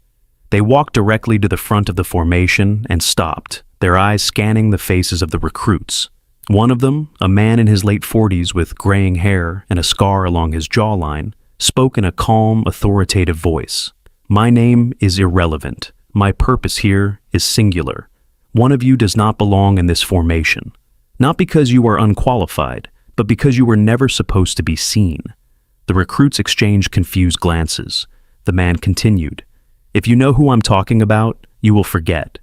A: They walked directly to the front of the formation and stopped, their eyes scanning the faces of the recruits. One of them, a man in his late 40s with graying hair and a scar along his jawline, spoke in a calm, authoritative voice. "My name is irrelevant. My purpose here is singular. One of you does not belong in this formation. Not because you are unqualified, but because you were never supposed to be seen." The recruits exchanged confused glances. The man continued, "If you know who I'm talking about, you will forget.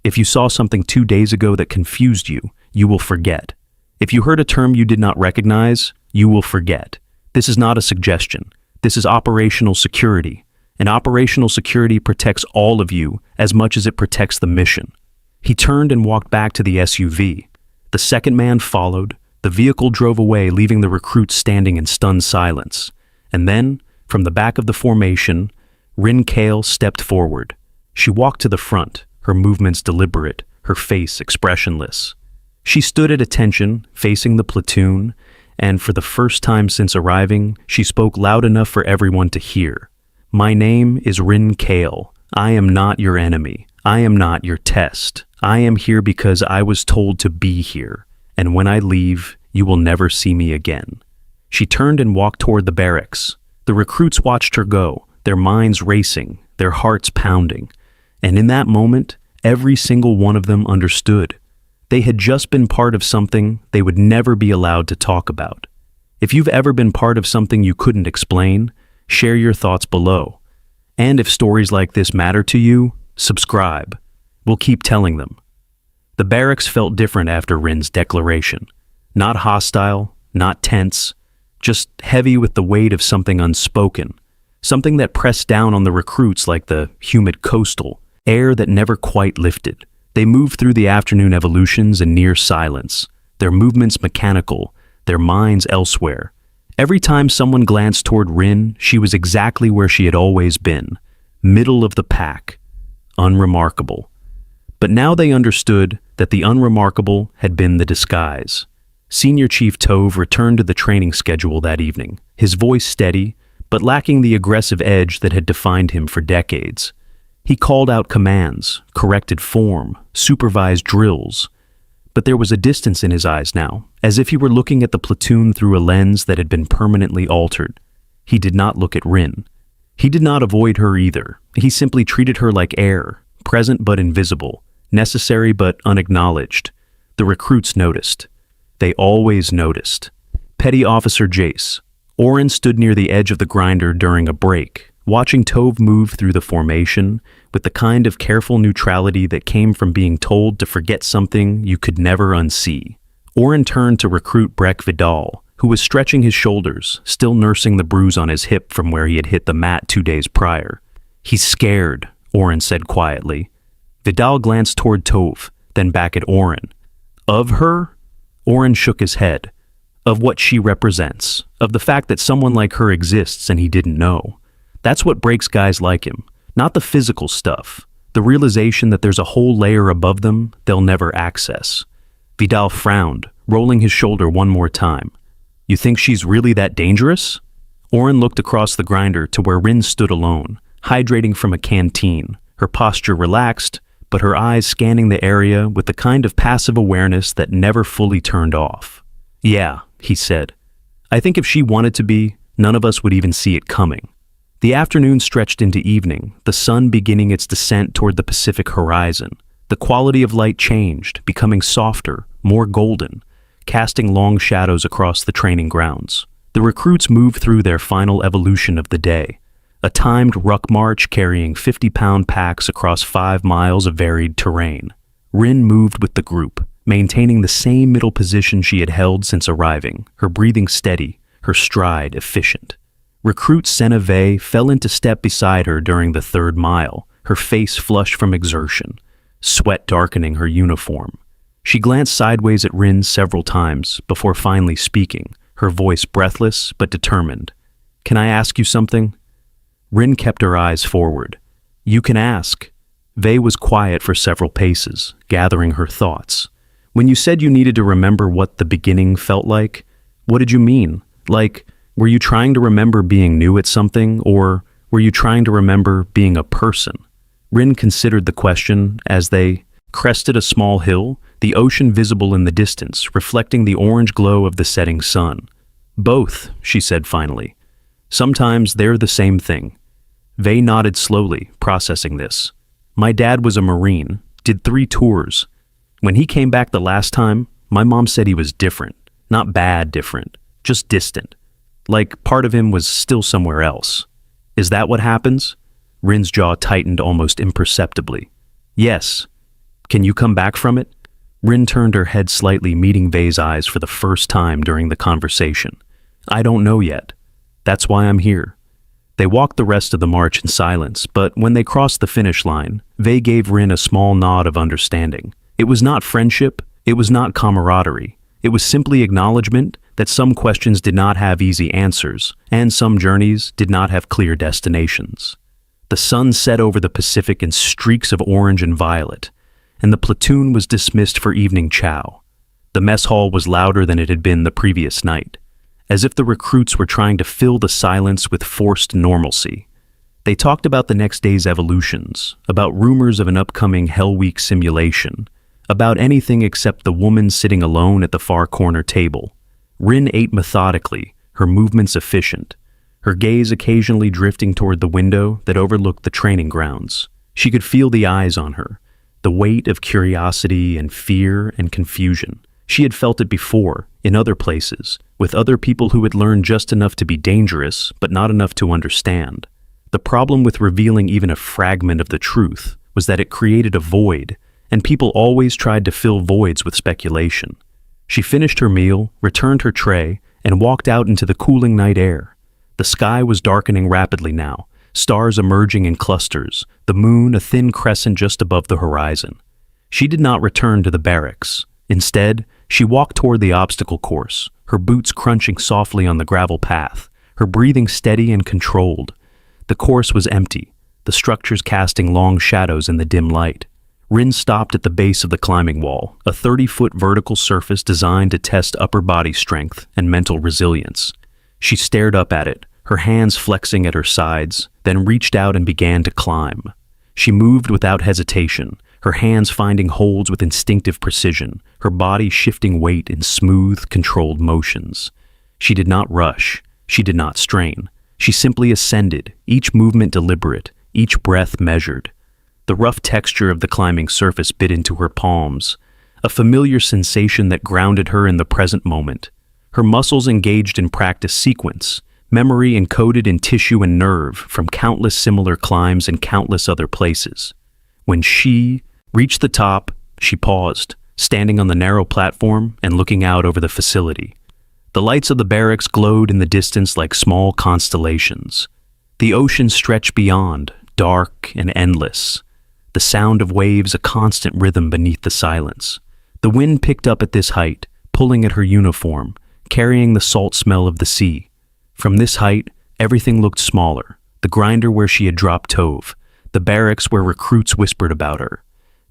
A: If you saw something 2 days ago that confused you, you will forget. If you heard a term you did not recognize, you will forget. This is not a suggestion. This is operational security. And operational security protects all of you as much as it protects the mission." He turned and walked back to the SUV. The second man followed. The vehicle drove away, leaving the recruits standing in stunned silence. And then, from the back of the formation, Rin Kale stepped forward. She walked to the front, her movements deliberate, her face expressionless. She stood at attention, facing the platoon, and for the first time since arriving, she spoke loud enough for everyone to hear. "My name is Rin Kale. I am not your enemy. I am not your test. I am here because I was told to be here, and when I leave, you will never see me again." She turned and walked toward the barracks. The recruits watched her go, their minds racing, their hearts pounding. And in that moment, every single one of them understood. They had just been part of something they would never be allowed to talk about. If you've ever been part of something you couldn't explain, share your thoughts below. And if stories like this matter to you, subscribe. We'll keep telling them. The barracks felt different after Rin's declaration. Not hostile, not tense, just heavy with the weight of something unspoken. Something that pressed down on the recruits like the humid coastal air that never quite lifted. They moved through the afternoon evolutions in near silence, their movements mechanical, their minds elsewhere. Every time someone glanced toward Rin, she was exactly where she had always been, middle of the pack, unremarkable. But now they understood that the unremarkable had been the disguise. Senior Chief Tove returned to the training schedule that evening, his voice steady, but lacking the aggressive edge that had defined him for decades. He called out commands, corrected form, supervised drills. But there was a distance in his eyes now, as if he were looking at the platoon through a lens that had been permanently altered. He did not look at Rin. He did not avoid her either. He simply treated her like air, present but invisible, necessary but unacknowledged. The recruits noticed. They always noticed. Petty Officer Jace. Oren stood near the edge of the grinder during a break, watching Tove move through the formation with the kind of careful neutrality that came from being told to forget something you could never unsee. Oren turned to recruit Breck Vidal, who was stretching his shoulders, still nursing the bruise on his hip from where he had hit the mat 2 days prior. "He's scared," Oren said quietly. Vidal glanced toward Tove, then back at Oren. "Of her?" Oren shook his head. "Of what she represents, of the fact that someone like her exists and he didn't know. That's what breaks guys like him, not the physical stuff, the realization that there's a whole layer above them they'll never access." Vidal frowned, rolling his shoulder one more time. "You think she's really that dangerous?" Oren looked across the grinder to where Rin stood alone, hydrating from a canteen, her posture relaxed, but her eyes scanning the area with the kind of passive awareness that never fully turned off. "Yeah," he said. "I think if she wanted to be, none of us would even see it coming." The afternoon stretched into evening, the sun beginning its descent toward the Pacific horizon. The quality of light changed, becoming softer, more golden, casting long shadows across the training grounds. The recruits moved through their final evolution of the day. a timed ruck march carrying 50-pound packs across 5 miles of varied terrain. Rin moved with the group, maintaining the same middle position she had held since arriving, her breathing steady, her stride efficient. Recruit Senna Vey fell into step beside her during the 3rd mile, her face flushed from exertion, sweat darkening her uniform. She glanced sideways at Rin several times before finally speaking, her voice breathless but determined. "Can I ask you something?" Rin kept her eyes forward. "You can ask." Vey was quiet for several paces, gathering her thoughts. "When you said you needed to remember what the beginning felt like, what did you mean? Like, were you trying to remember being new at something, or were you trying to remember being a person?" Rin considered the question as they crested a small hill, the ocean visible in the distance, reflecting the orange glow of the setting sun. "Both," she said finally. "Sometimes they're the same thing." Vey nodded slowly, processing this. "My dad was a Marine, did 3 tours. When he came back the last time, my mom said he was different. Not bad different, just distant. Like part of him was still somewhere else. Is that what happens?" Rin's jaw tightened almost imperceptibly. "Yes. Can you come back from it?" Rin turned her head slightly, meeting Vey's eyes for the first time during the conversation. "I don't know yet. That's why I'm here." They walked the rest of the march in silence, but when they crossed the finish line, Vey gave Rin a small nod of understanding. It was not friendship, it was not camaraderie. It was simply acknowledgement that some questions did not have easy answers, and some journeys did not have clear destinations. The sun set over the Pacific in streaks of orange and violet, and the platoon was dismissed for evening chow. The mess hall was louder than it had been the previous night, as if the recruits were trying to fill the silence with forced normalcy. They talked about the next day's evolutions, about rumors of an upcoming Hell Week simulation, about anything except the woman sitting alone at the far corner table. Rin ate methodically, her movements efficient, her gaze occasionally drifting toward the window that overlooked the training grounds. She could feel the eyes on her, the weight of curiosity and fear and confusion. She had felt it before, in other places, with other people who had learned just enough to be dangerous, but not enough to understand. The problem with revealing even a fragment of the truth was that it created a void, and people always tried to fill voids with speculation. She finished her meal, returned her tray, and walked out into the cooling night air. The sky was darkening rapidly now, stars emerging in clusters, the moon a thin crescent just above the horizon. She did not return to the barracks. Instead, she walked toward the obstacle course, her boots crunching softly on the gravel path, her breathing steady and controlled. The course was empty, the structures casting long shadows in the dim light. Rin stopped at the base of the climbing wall, a 30-foot vertical surface designed to test upper body strength and mental resilience. She stared up at it, her hands flexing at her sides, then reached out and began to climb. She moved without hesitation, her hands finding holds with instinctive precision, her body shifting weight in smooth, controlled motions. She did not rush, she did not strain. She simply ascended, each movement deliberate, each breath measured. The rough texture of the climbing surface bit into her palms, a familiar sensation that grounded her in the present moment. Her muscles engaged in practice sequence, memory encoded in tissue and nerve from countless similar climbs in countless other places. When she reached the top, she paused, standing on the narrow platform and looking out over the facility. The lights of the barracks glowed in the distance like small constellations. The ocean stretched beyond, dark and endless. The sound of waves a constant rhythm beneath the silence. The wind picked up at this height, pulling at her uniform, carrying the salt smell of the sea. From this height, everything looked smaller. The grinder where she had dropped Tove, the barracks where recruits whispered about her,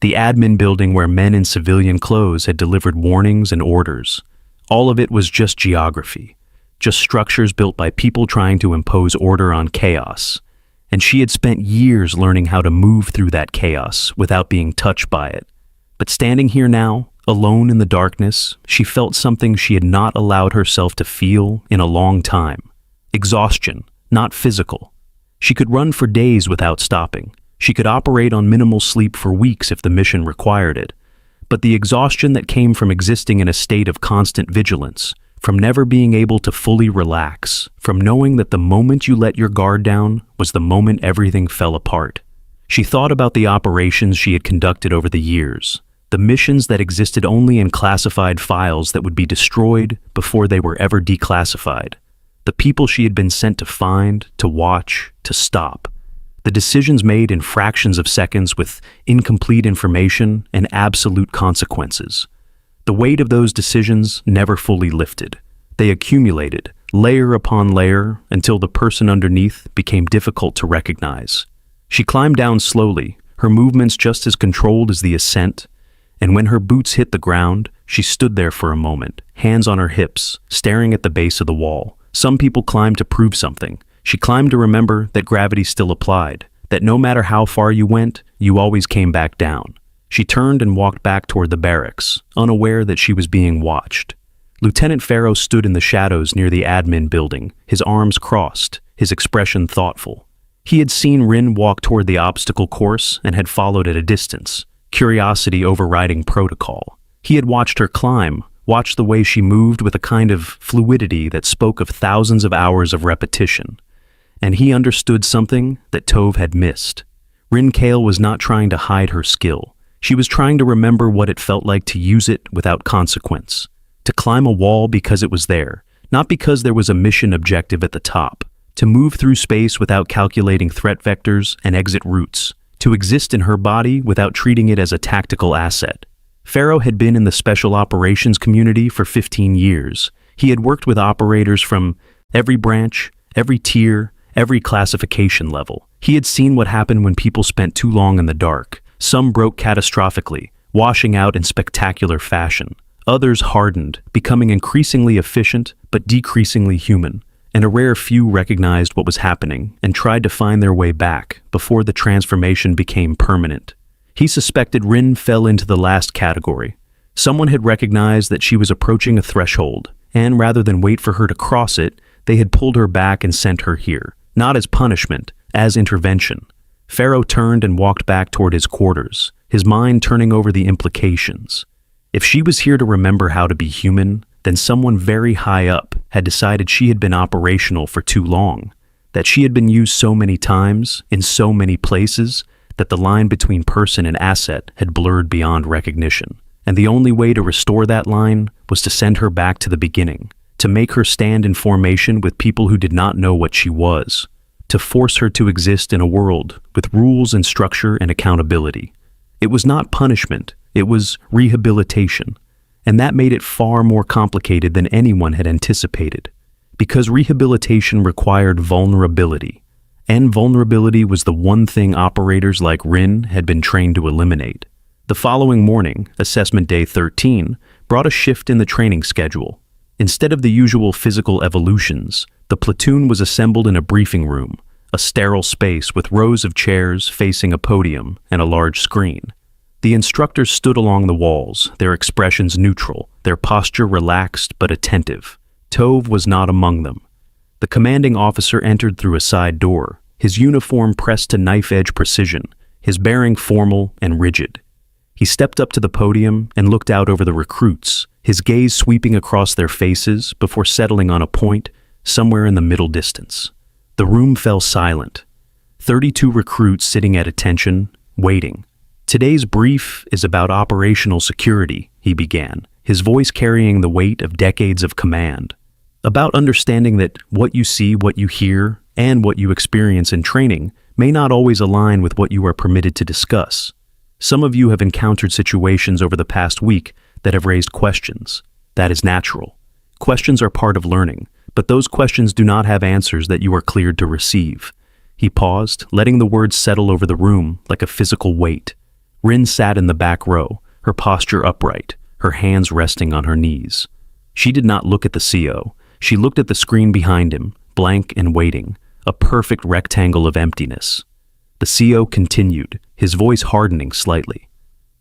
A: the admin building where men in civilian clothes had delivered warnings and orders. All of it was just geography, just structures built by people trying to impose order on chaos. And she had spent years learning how to move through that chaos without being touched by it. But standing here now, alone in the darkness, she felt something she had not allowed herself to feel in a long time. Exhaustion, not physical. She could run for days without stopping. She could operate on minimal sleep for weeks if the mission required it. But the exhaustion that came from existing in a state of constant vigilance, from never being able to fully relax, from knowing that the moment you let your guard down was the moment everything fell apart. She thought about the operations she had conducted over the years, the missions that existed only in classified files that would be destroyed before they were ever declassified, the people she had been sent to find, to watch, to stop, the decisions made in fractions of seconds with incomplete information and absolute consequences. The weight of those decisions never fully lifted. They accumulated, layer upon layer, until the person underneath became difficult to recognize. She climbed down slowly, her movements just as controlled as the ascent, and when her boots hit the ground, she stood there for a moment, hands on her hips, staring at the base of the wall. Some people climb to prove something. She climbed to remember that gravity still applied, that no matter how far you went, you always came back down. She turned and walked back toward the barracks, unaware that she was being watched. Lieutenant Farrow stood in the shadows near the admin building, his arms crossed, his expression thoughtful. He had seen Rin walk toward the obstacle course and had followed at a distance, curiosity overriding protocol. He had watched her climb, watched the way she moved with a kind of fluidity that spoke of thousands of hours of repetition. And he understood something that Tove had missed. Rin Kale was not trying to hide her skill. She was trying to remember what it felt like to use it without consequence, to climb a wall because it was there, not because there was a mission objective at the top, to move through space without calculating threat vectors and exit routes, to exist in her body without treating it as a tactical asset. Farrow had been in the special operations community for 15 years. He had worked with operators from every branch, every tier, every classification level. He had seen what happened when people spent too long in the dark. Some broke catastrophically, washing out in spectacular fashion. Others hardened, becoming increasingly efficient but decreasingly human. And a rare few recognized what was happening and tried to find their way back before the transformation became permanent. He suspected Rin fell into the last category. Someone had recognized that she was approaching a threshold, and rather than wait for her to cross it, they had pulled her back and sent her here, not as punishment, as intervention. Farrow turned and walked back toward his quarters, his mind turning over the implications. If she was here to remember how to be human, then someone very high up had decided she had been operational for too long, that she had been used so many times, in so many places, that the line between person and asset had blurred beyond recognition. And the only way to restore that line was to send her back to the beginning, to make her stand in formation with people who did not know what she was, to force her to exist in a world with rules and structure and accountability. It was not punishment, it was rehabilitation. And that made it far more complicated than anyone had anticipated, because rehabilitation required vulnerability, and vulnerability was the one thing operators like Rin had been trained to eliminate. The following morning, Assessment Day 13, brought a shift in the training schedule. Instead of the usual physical evolutions, the platoon was assembled in a briefing room, a sterile space with rows of chairs facing a podium and a large screen. The instructors stood along the walls, their expressions neutral, their posture relaxed but attentive. Tove was not among them. The commanding officer entered through a side door, his uniform pressed to knife-edge precision, his bearing formal and rigid. He stepped up to the podium and looked out over the recruits, his gaze sweeping across their faces before settling on a point somewhere in the middle distance. The room fell silent. 32 recruits sitting at attention, waiting. Today's brief is about operational security, he began, his voice carrying the weight of decades of command. About understanding that what you see, what you hear, and what you experience in training may not always align with what you are permitted to discuss. Some of you have encountered situations over the past week that have raised questions. That is natural. Questions are part of learning, but those questions do not have answers that you are cleared to receive. He paused, letting the words settle over the room like a physical weight. Rin sat in the back row, her posture upright, her hands resting on her knees. She did not look at the CO. She looked at the screen behind him, blank and waiting, a perfect rectangle of emptiness. The CO continued, his voice hardening slightly.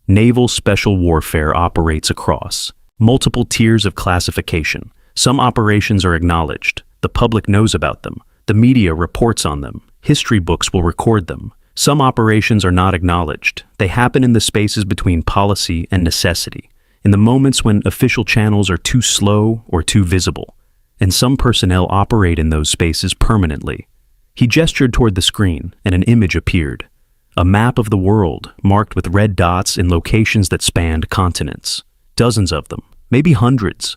A: Naval Special Warfare operates across multiple tiers of classification. Some operations are acknowledged. The public knows about them. The media reports on them. History books will record them. Some operations are not acknowledged. They happen in the spaces between policy and necessity. in the moments when official channels are too slow or too visible, and some personnel operate in those spaces permanently. He gestured toward the screen, and an image appeared. A map of the world, marked with red dots in locations that spanned continents. Dozens of them, maybe hundreds.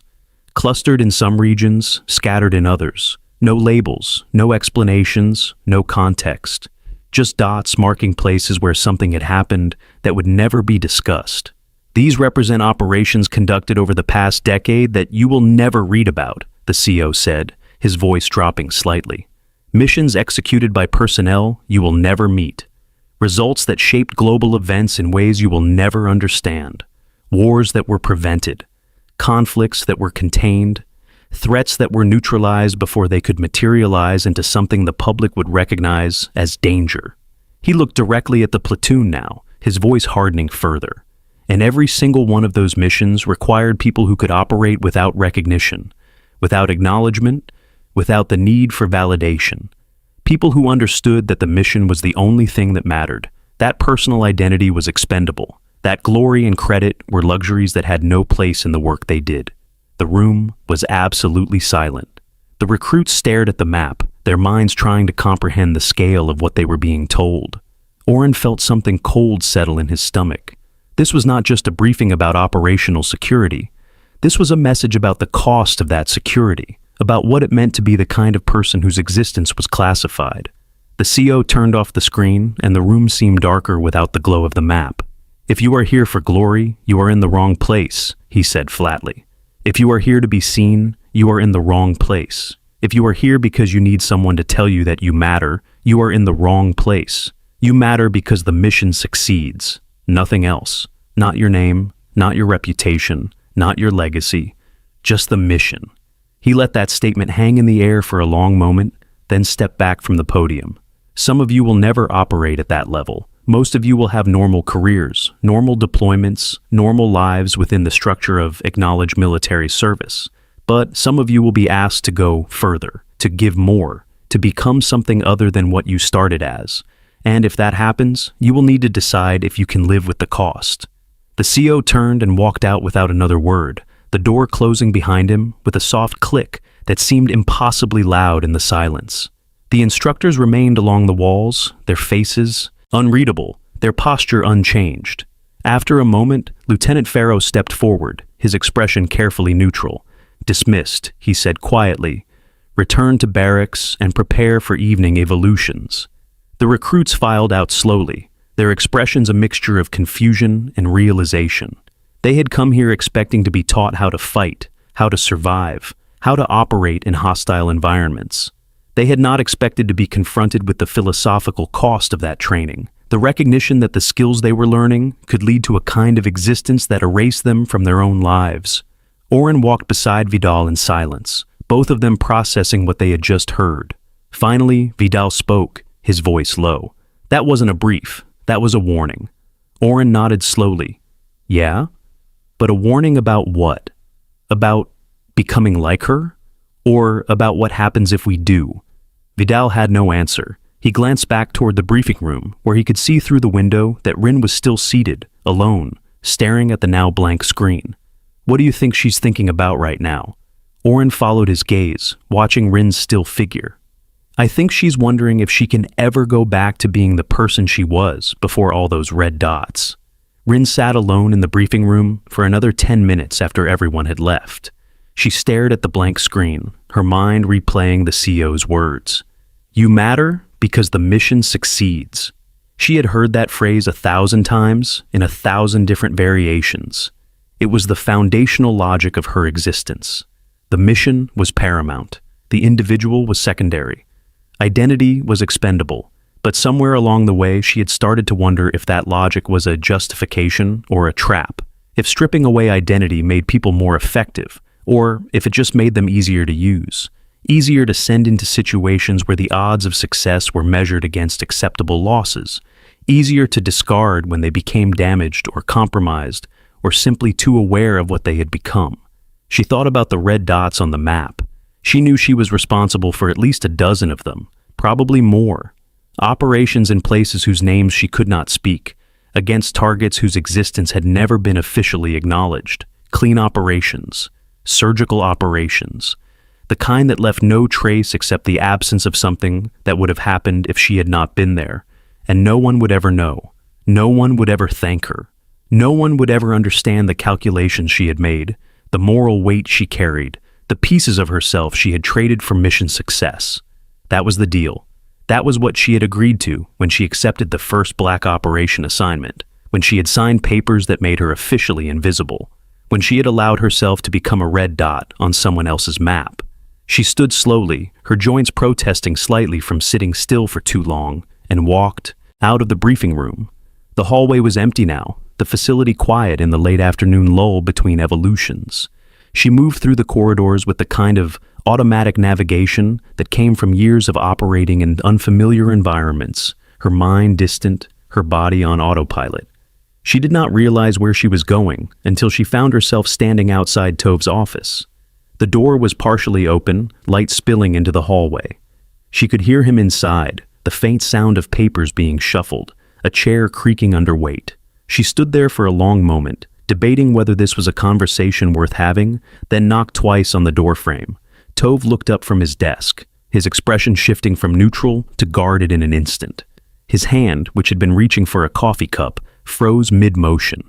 A: Clustered in some regions, scattered in others. No labels, no explanations, no context. Just dots marking places where something had happened that would never be discussed. These represent operations conducted over the past decade that you will never read about, the CO said, his voice dropping slightly. Missions executed by personnel you will never meet. Results that shaped global events in ways you will never understand. Wars that were prevented. Conflicts that were contained. Threats that were neutralized before they could materialize into something the public would recognize as danger. He looked directly at the platoon now, his voice hardening further. And every single one of those missions required people who could operate without recognition, without acknowledgement, without the need for validation. People who understood that the mission was the only thing that mattered. That personal identity was expendable. That glory and credit were luxuries that had no place in the work they did. The room was absolutely silent. The recruits stared at the map, their minds trying to comprehend the scale of what they were being told. Oren felt something cold settle in his stomach. This was not just a briefing about operational security. This was a message about the cost of that security, about what it meant to be the kind of person whose existence was classified. The CO turned off the screen, and the room seemed darker without the glow of the map. "If you are here for glory, you are in the wrong place," he said flatly. "If you are here to be seen, you are in the wrong place. If you are here because you need someone to tell you that you matter, you are in the wrong place. You matter because the mission succeeds. Nothing else. Not your name, not your reputation, not your legacy. Just the mission." He let that statement hang in the air for a long moment, then stepped back from the podium. Some of you will never operate at that level. Most of you will have normal careers, normal deployments, normal lives within the structure of acknowledged military service. But some of you will be asked to go further, to give more, to become something other than what you started as. And if that happens, you will need to decide if you can live with the cost. The CO turned and walked out without another word, the door closing behind him with a soft click that seemed impossibly loud in the silence. The instructors remained along the walls, their faces unreadable, their posture unchanged. After a moment, Lieutenant Farrow stepped forward, his expression carefully neutral. "Dismissed," he said quietly. "Return to barracks and prepare for evening evolutions." The recruits filed out slowly, their expressions a mixture of confusion and realization. They had come here expecting to be taught how to fight, how to survive, how to operate in hostile environments. They had not expected to be confronted with the philosophical cost of that training, the recognition that the skills they were learning could lead to a kind of existence that erased them from their own lives. Oren walked beside Vidal in silence, both of them processing what they had just heard. Finally, Vidal spoke, his voice low. That wasn't a brief, that was a warning. Oren nodded slowly. "Yeah? But a warning about what? About becoming like her? Or about what happens if we do?" Vidal had no answer. He glanced back toward the briefing room, where he could see through the window that Rin was still seated, alone, staring at the now blank screen. "What do you think she's thinking about right now?" Oren followed his gaze, watching Rin's still figure. "I think she's wondering if she can ever go back to being the person she was before all those red dots." Rin sat alone in the briefing room for another 10 minutes after everyone had left. She stared at the blank screen, her mind replaying the CO's words. "You matter because the mission succeeds." She had heard that phrase 1,000 times in 1,000 different variations. It was the foundational logic of her existence. The mission was paramount. The individual was secondary. Identity was expendable. But somewhere along the way, she had started to wonder if that logic was a justification or a trap, if stripping away identity made people more effective, or if it just made them easier to use, easier to send into situations where the odds of success were measured against acceptable losses, easier to discard when they became damaged or compromised, or simply too aware of what they had become. She thought about the red dots on the map. She knew she was responsible for at least a dozen of them, probably more. Operations in places whose names she could not speak, against targets whose existence had never been officially acknowledged. Clean operations, surgical operations, the kind that left no trace except the absence of something that would have happened if she had not been there, and no one would ever know. No one would ever thank her. No one would ever understand the calculations she had made, the moral weight she carried, the pieces of herself she had traded for mission success. That was the deal. That was what she had agreed to when she accepted the first black operation assignment, when she had signed papers that made her officially invisible, when she had allowed herself to become a red dot on someone else's map. She stood slowly, her joints protesting slightly from sitting still for too long, and walked out of the briefing room. The hallway was empty now, the facility quiet in the late afternoon lull between evolutions. She moved through the corridors with the kind of automatic navigation that came from years of operating in unfamiliar environments, her mind distant, her body on autopilot. She did not realize where she was going until she found herself standing outside Tov's office. The door was partially open, light spilling into the hallway. She could hear him inside, the faint sound of papers being shuffled, a chair creaking under weight. She stood there for a long moment, debating whether this was a conversation worth having, then knocked twice on the doorframe. Tove looked up from his desk, his expression shifting from neutral to guarded in an instant. His hand, which had been reaching for a coffee cup, froze mid-motion.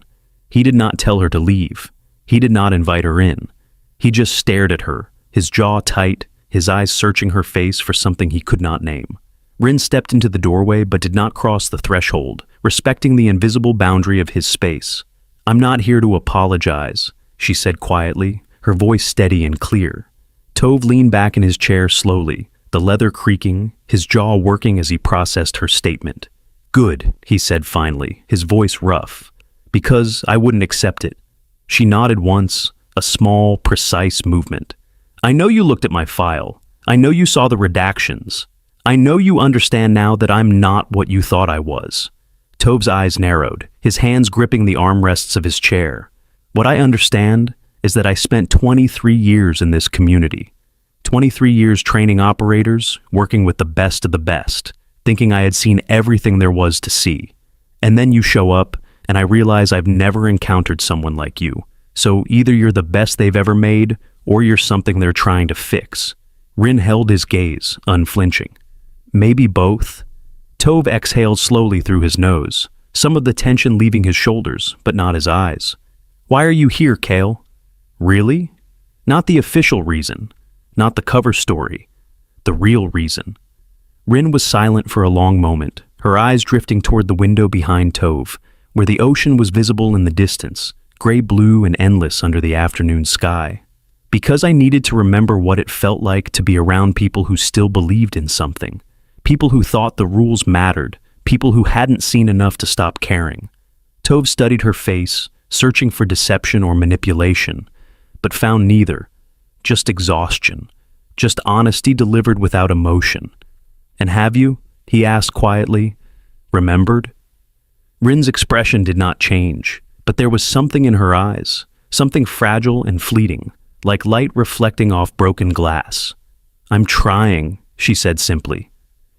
A: He did not tell her to leave. He did not invite her in. He just stared at her, his jaw tight, his eyes searching her face for something he could not name. Rin stepped into the doorway but did not cross the threshold, respecting the invisible boundary of his space. "I'm not here to apologize," she said quietly, her voice steady and clear. Tove leaned back in his chair slowly, the leather creaking, his jaw working as he processed her statement. "Good," he said finally, his voice rough. "Because I wouldn't accept it." She nodded once, a small, precise movement. "I know you looked at my file. I know you saw the redactions. I know you understand now that I'm not what you thought I was." Tove's eyes narrowed, his hands gripping the armrests of his chair. "What I understand is that I spent 23 years in this community. 23 years training operators, working with the best of the best, thinking I had seen everything there was to see. And then you show up, and I realize I've never encountered someone like you. So either you're the best they've ever made, or you're something they're trying to fix." Rin held his gaze, unflinching. "Maybe both?" Tove exhaled slowly through his nose, some of the tension leaving his shoulders, but not his eyes. "Why are you here, Kale?" "Really?" "Not the official reason, not the cover story, the real reason." Rin was silent for a long moment, her eyes drifting toward the window behind Tove, where the ocean was visible in the distance, gray-blue and endless under the afternoon sky. "Because I needed to remember what it felt like to be around people who still believed in something. People who thought the rules mattered, people who hadn't seen enough to stop caring." Tove studied her face, searching for deception or manipulation, but found neither. Just exhaustion. Just honesty delivered without emotion. "And have you?" he asked quietly. "Remembered?" Rin's expression did not change, but there was something in her eyes, something fragile and fleeting, like light reflecting off broken glass. "I'm trying," she said simply.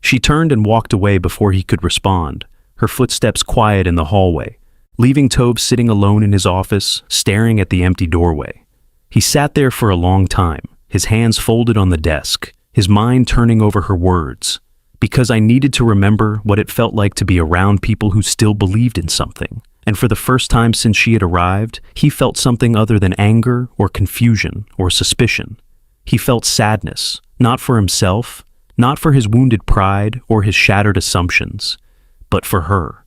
A: She turned and walked away before he could respond, her footsteps quiet in the hallway, leaving Tove sitting alone in his office, staring at the empty doorway. He sat there for a long time, his hands folded on the desk, his mind turning over her words. "Because I needed to remember what it felt like to be around people who still believed in something." And for the first time since she had arrived, he felt something other than anger or confusion or suspicion. He felt sadness, not for himself, not for his wounded pride or his shattered assumptions, but for her,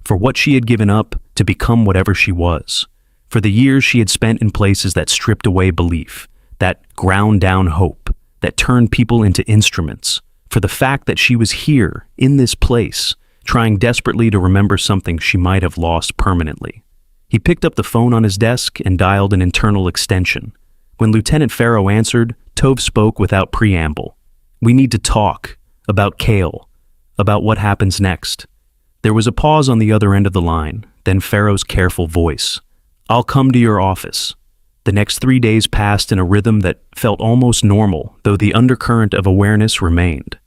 A: for what she had given up to become whatever she was, for the years she had spent in places that stripped away belief, that ground down hope, that turned people into instruments, for the fact that she was here, in this place, trying desperately to remember something she might have lost permanently. He picked up the phone on his desk and dialed an internal extension. When Lieutenant Farrow answered, Tove spoke without preamble. "We need to talk. About Kale. About what happens next." There was a pause on the other end of the line, then Farrow's careful voice. "I'll come to your office." The next 3 days passed in a rhythm that felt almost normal, though the undercurrent of awareness remained.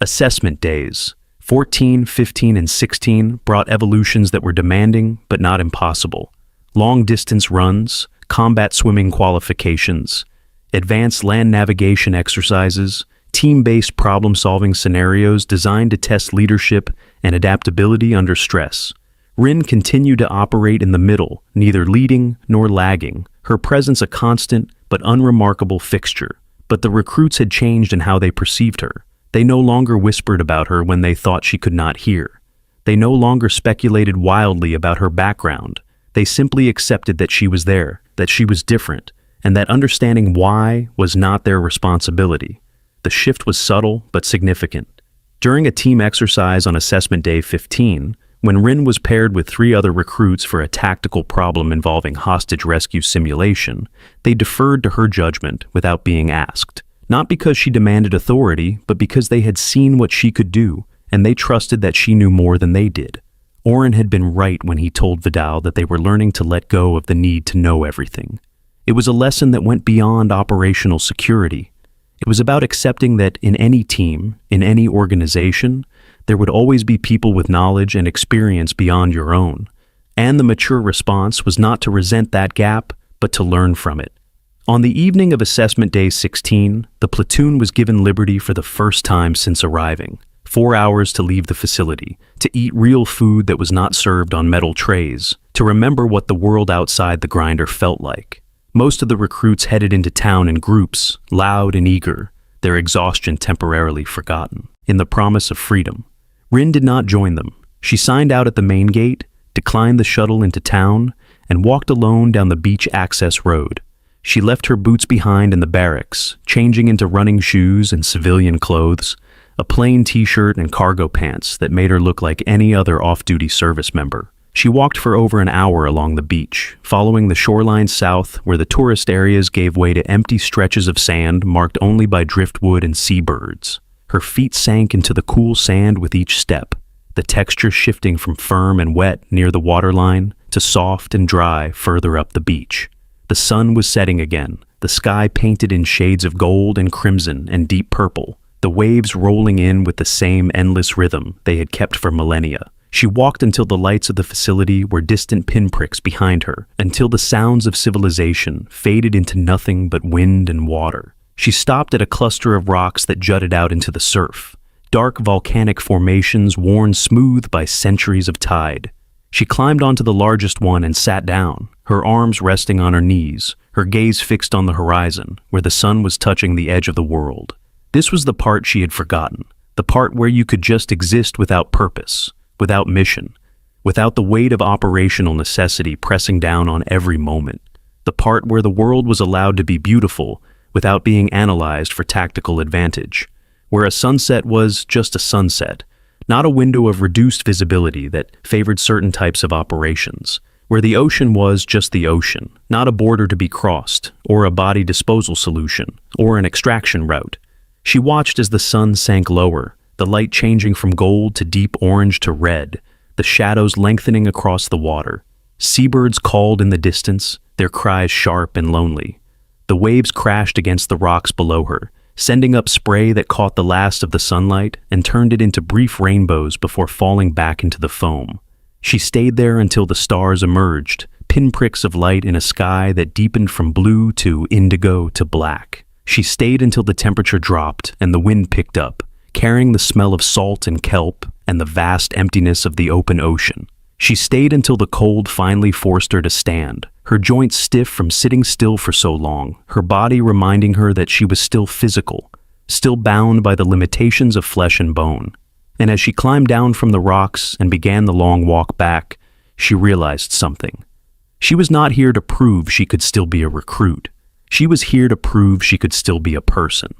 A: Assessment days. 14, 15, and 16 brought evolutions that were demanding but not impossible. Long-distance runs, combat swimming qualifications, advanced land navigation exercises, team-based problem-solving scenarios designed to test leadership and adaptability under stress. Rin continued to operate in the middle, neither leading nor lagging, her presence a constant but unremarkable fixture. But the recruits had changed in how they perceived her. They no longer whispered about her when they thought she could not hear. They no longer speculated wildly about her background. They simply accepted that she was there, that she was different, and that understanding why was not their responsibility. The shift was subtle but significant. During a team exercise on Assessment Day 15, when Rin was paired with 3 other recruits for a tactical problem involving hostage rescue simulation, they deferred to her judgment without being asked. Not because she demanded authority, but because they had seen what she could do, and they trusted that she knew more than they did. Oren had been right when he told Vidal that they were learning to let go of the need to know everything. It was a lesson that went beyond operational security. It was about accepting that in any team, in any organization, there would always be people with knowledge and experience beyond your own. And the mature response was not to resent that gap, but to learn from it. On the evening of Assessment Day 16, the platoon was given liberty for the first time since arriving. 4 hours to leave the facility, to eat real food that was not served on metal trays, to remember what the world outside the grinder felt like. Most of the recruits headed into town in groups, loud and eager, their exhaustion temporarily forgotten, in the promise of freedom. Rin did not join them. She signed out at the main gate, declined the shuttle into town, and walked alone down the beach access road. She left her boots behind in the barracks, changing into running shoes and civilian clothes, a plain t-shirt and cargo pants that made her look like any other off-duty service member. She walked for over an hour along the beach, following the shoreline south where the tourist areas gave way to empty stretches of sand marked only by driftwood and seabirds. Her feet sank into the cool sand with each step, the texture shifting from firm and wet near the waterline to soft and dry further up the beach. The sun was setting again, the sky painted in shades of gold and crimson and deep purple, the waves rolling in with the same endless rhythm they had kept for millennia. She walked until the lights of the facility were distant pinpricks behind her, until the sounds of civilization faded into nothing but wind and water. She stopped at a cluster of rocks that jutted out into the surf, dark volcanic formations worn smooth by centuries of tide. She climbed onto the largest one and sat down, her arms resting on her knees, her gaze fixed on the horizon, where the sun was touching the edge of the world. This was the part she had forgotten, the part where you could just exist without purpose, without mission, without the weight of operational necessity pressing down on every moment, the part where the world was allowed to be beautiful without being analyzed for tactical advantage, where a sunset was just a sunset, not a window of reduced visibility that favored certain types of operations, where the ocean was just the ocean, not a border to be crossed, or a body disposal solution, or an extraction route. She watched as the sun sank lower, the light changing from gold to deep orange to red, the shadows lengthening across the water. Seabirds called in the distance, their cries sharp and lonely. The waves crashed against the rocks below her, sending up spray that caught the last of the sunlight and turned it into brief rainbows before falling back into the foam. She stayed there until the stars emerged, pinpricks of light in a sky that deepened from blue to indigo to black. She stayed until the temperature dropped and the wind picked up, carrying the smell of salt and kelp and the vast emptiness of the open ocean. She stayed until the cold finally forced her to stand, her joints stiff from sitting still for so long, her body reminding her that she was still physical, still bound by the limitations of flesh and bone. And as she climbed down from the rocks and began the long walk back, she realized something. She was not here to prove she could still be a recruit. She was here to prove she could still be a person,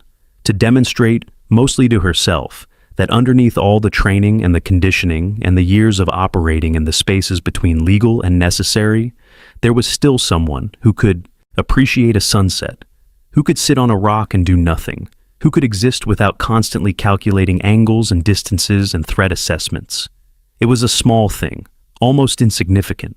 A: to demonstrate, mostly to herself, that underneath all the training and the conditioning and the years of operating in the spaces between legal and necessary, there was still someone who could appreciate a sunset, who could sit on a rock and do nothing, who could exist without constantly calculating angles and distances and threat assessments. It was a small thing, almost insignificant,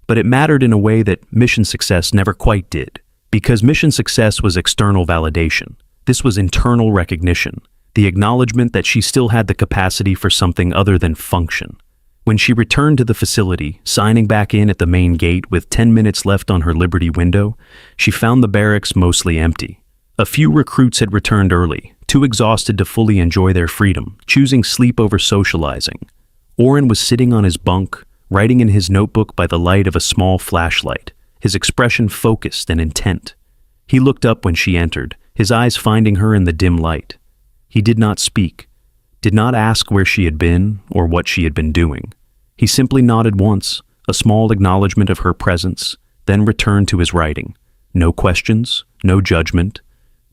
A: but it mattered in a way that mission success never quite did, because mission success was external validation. This was internal recognition, the acknowledgement that she still had the capacity for something other than function. When she returned to the facility, signing back in at the main gate with 10 minutes left on her Liberty window, she found the barracks mostly empty. A few recruits had returned early, too exhausted to fully enjoy their freedom, choosing sleep over socializing. Oren was sitting on his bunk, writing in his notebook by the light of a small flashlight, his expression focused and intent. He looked up when she entered, his eyes finding her in the dim light. He did not speak, did not ask where she had been or what she had been doing. He simply nodded once, a small acknowledgement of her presence, then returned to his writing. No questions, no judgment,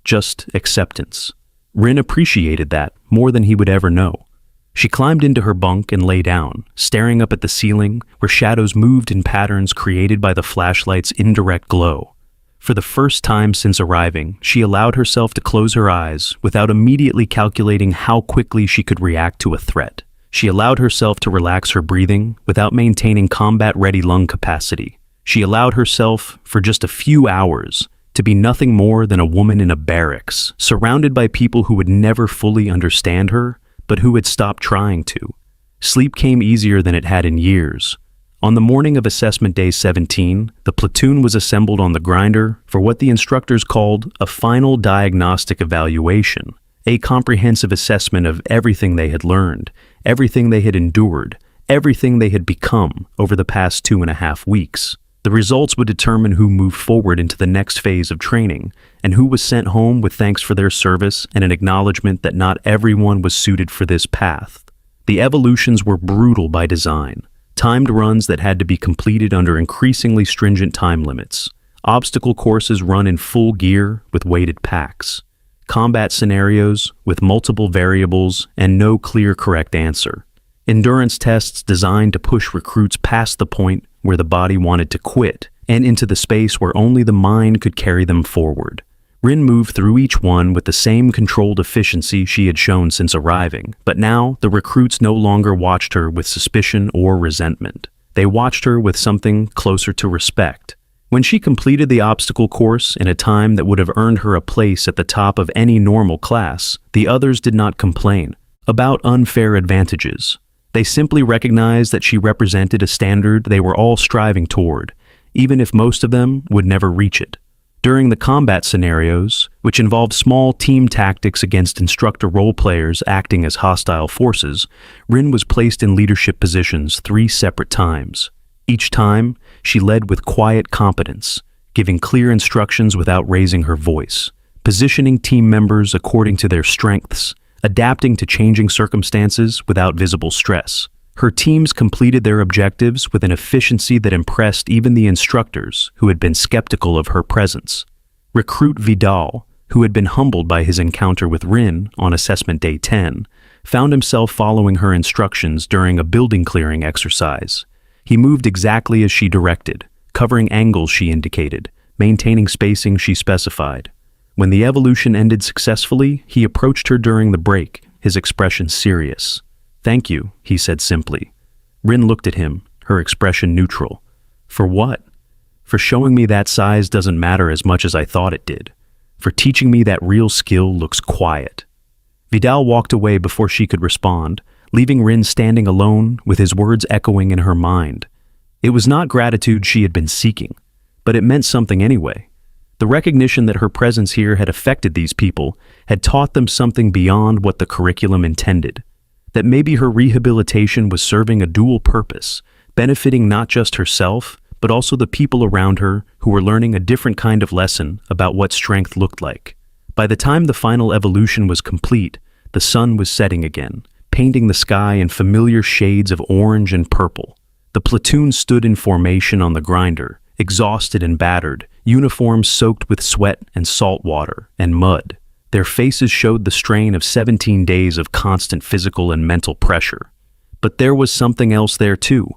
A: just acceptance. Rin appreciated that more than he would ever know. She climbed into her bunk and lay down, staring up at the ceiling where shadows moved in patterns created by the flashlight's indirect glow. For the first time since arriving, she allowed herself to close her eyes without immediately calculating how quickly she could react to a threat. She allowed herself to relax her breathing without maintaining combat-ready lung capacity. She allowed herself, for just a few hours, to be nothing more than a woman in a barracks, surrounded by people who would never fully understand her, but who had stopped trying to. Sleep came easier than it had in years. On the morning of assessment day 17, the platoon was assembled on the grinder for what the instructors called a final diagnostic evaluation, a comprehensive assessment of everything they had learned, everything they had endured, everything they had become over the past 2.5 weeks. The results would determine who moved forward into the next phase of training, and who was sent home with thanks for their service and an acknowledgement that not everyone was suited for this path. The evolutions were brutal by design, timed runs that had to be completed under increasingly stringent time limits, obstacle courses run in full gear with weighted packs, combat scenarios with multiple variables and no clear correct answer, endurance tests designed to push recruits past the point where the body wanted to quit and into the space where only the mind could carry them forward. Rin moved through each one with the same controlled efficiency she had shown since arriving, but now the recruits no longer watched her with suspicion or resentment. They watched her with something closer to respect. When she completed the obstacle course in a time that would have earned her a place at the top of any normal class, the others did not complain about unfair advantages. They simply recognized that she represented a standard they were all striving toward, even if most of them would never reach it. During the combat scenarios, which involved small team tactics against instructor role players acting as hostile forces, Rin was placed in leadership positions 3 separate times. Each time, she led with quiet competence, giving clear instructions without raising her voice, positioning team members according to their strengths, adapting to changing circumstances without visible stress. Her teams completed their objectives with an efficiency that impressed even the instructors who had been skeptical of her presence. Recruit Vidal, who had been humbled by his encounter with Rin on assessment day 10, found himself following her instructions during a building clearing exercise. He moved exactly as she directed, covering angles she indicated, maintaining spacing she specified. When the evolution ended successfully, he approached her during the break, his expression serious. "Thank you," he said simply. Rin looked at him, her expression neutral. "For what?" "For showing me that size doesn't matter as much as I thought it did. For teaching me that real skill looks quiet." Vidal walked away before she could respond, leaving Rin standing alone with his words echoing in her mind. It was not gratitude she had been seeking, but it meant something anyway. The recognition that her presence here had affected these people had taught them something beyond what the curriculum intended. That maybe her rehabilitation was serving a dual purpose, benefiting not just herself, but also the people around her who were learning a different kind of lesson about what strength looked like. By the time the final evolution was complete, the sun was setting again, painting the sky in familiar shades of orange and purple. The platoon stood in formation on the grinder, exhausted and battered, uniforms soaked with sweat and salt water and mud. Their faces showed the strain of 17 days of constant physical and mental pressure. But there was something else there too,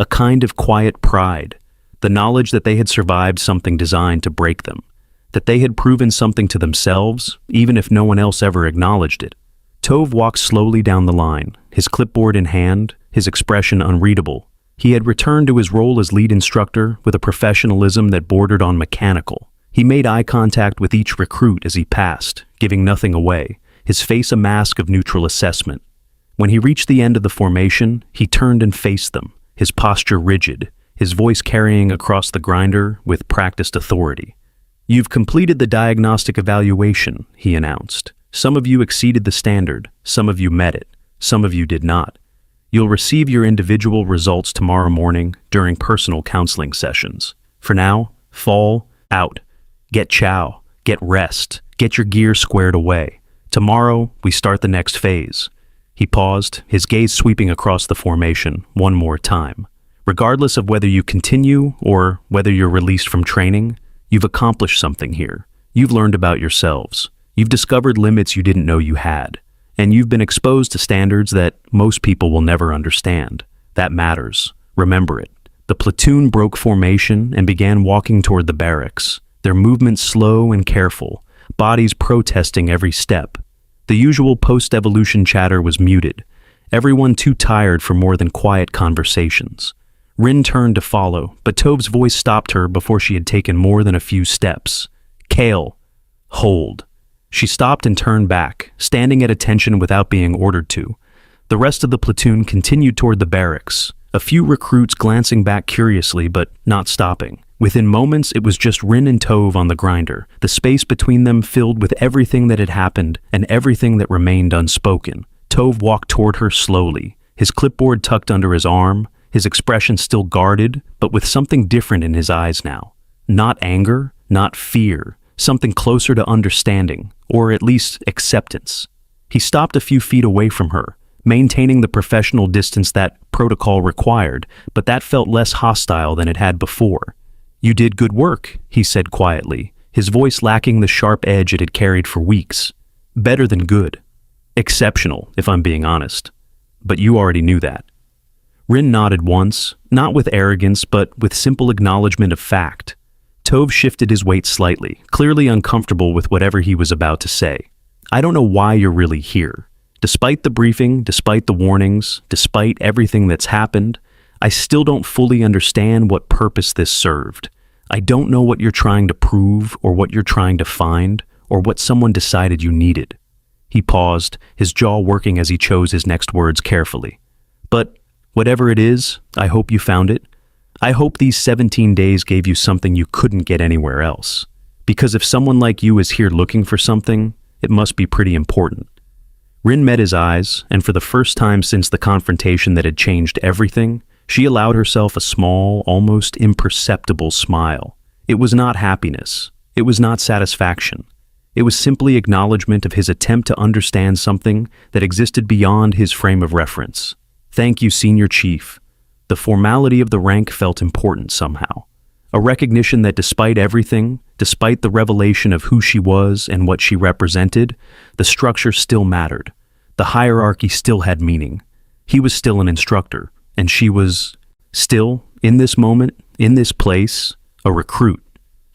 A: a kind of quiet pride, the knowledge that they had survived something designed to break them, that they had proven something to themselves, even if no one else ever acknowledged it. Tove walked slowly down the line, his clipboard in hand, his expression unreadable. He had returned to his role as lead instructor with a professionalism that bordered on mechanical. He made eye contact with each recruit as he passed, giving nothing away, his face a mask of neutral assessment. When he reached the end of the formation, he turned and faced them, his posture rigid, his voice carrying across the grinder with practiced authority. "You've completed the diagnostic evaluation," he announced. "Some of you exceeded the standard, some of you met it, some of you did not. You'll receive your individual results tomorrow morning during personal counseling sessions. For now, fall out. Get chow, get rest, get your gear squared away. Tomorrow, we start the next phase." He paused, his gaze sweeping across the formation one more time. "Regardless of whether you continue or whether you're released from training, you've accomplished something here. You've learned about yourselves. You've discovered limits you didn't know you had. And you've been exposed to standards that most people will never understand. That matters. Remember it." The platoon broke formation and began walking toward the barracks, their movements slow and careful, bodies protesting every step. The usual post-evolution chatter was muted, everyone too tired for more than quiet conversations. Rin turned to follow, but Tov's voice stopped her before she had taken more than a few steps. "Kale, hold." She stopped and turned back, standing at attention without being ordered to. The rest of the platoon continued toward the barracks, a few recruits glancing back curiously but not stopping. Within moments, it was just Rin and Tove on the grinder, the space between them filled with everything that had happened and everything that remained unspoken. Tove walked toward her slowly, his clipboard tucked under his arm, his expression still guarded, but with something different in his eyes now. Not anger, not fear, something closer to understanding, or at least acceptance. He stopped a few feet away from her, maintaining the professional distance that protocol required, but that felt less hostile than it had before. "You did good work," he said quietly, his voice lacking the sharp edge it had carried for weeks. "Better than good. Exceptional, if I'm being honest. But you already knew that." Rin nodded once, not with arrogance, but with simple acknowledgement of fact. Tove shifted his weight slightly, clearly uncomfortable with whatever he was about to say. "I don't know why you're really here. Despite the briefing, despite the warnings, despite everything that's happened, I still don't fully understand what purpose this served. I don't know what you're trying to prove or what you're trying to find or what someone decided you needed." He paused, his jaw working as he chose his next words carefully. "But whatever it is, I hope you found it. I hope these 17 days gave you something you couldn't get anywhere else. Because if someone like you is here looking for something, it must be pretty important." Rin met his eyes, and for the first time since the confrontation that had changed everything, she allowed herself a small, almost imperceptible smile. It was not happiness. It was not satisfaction. It was simply acknowledgement of his attempt to understand something that existed beyond his frame of reference. "Thank you, Senior Chief." The formality of the rank felt important somehow. A recognition that despite everything, despite the revelation of who she was and what she represented, the structure still mattered. The hierarchy still had meaning. He was still an instructor, and she was still, in this moment, in this place, a recruit.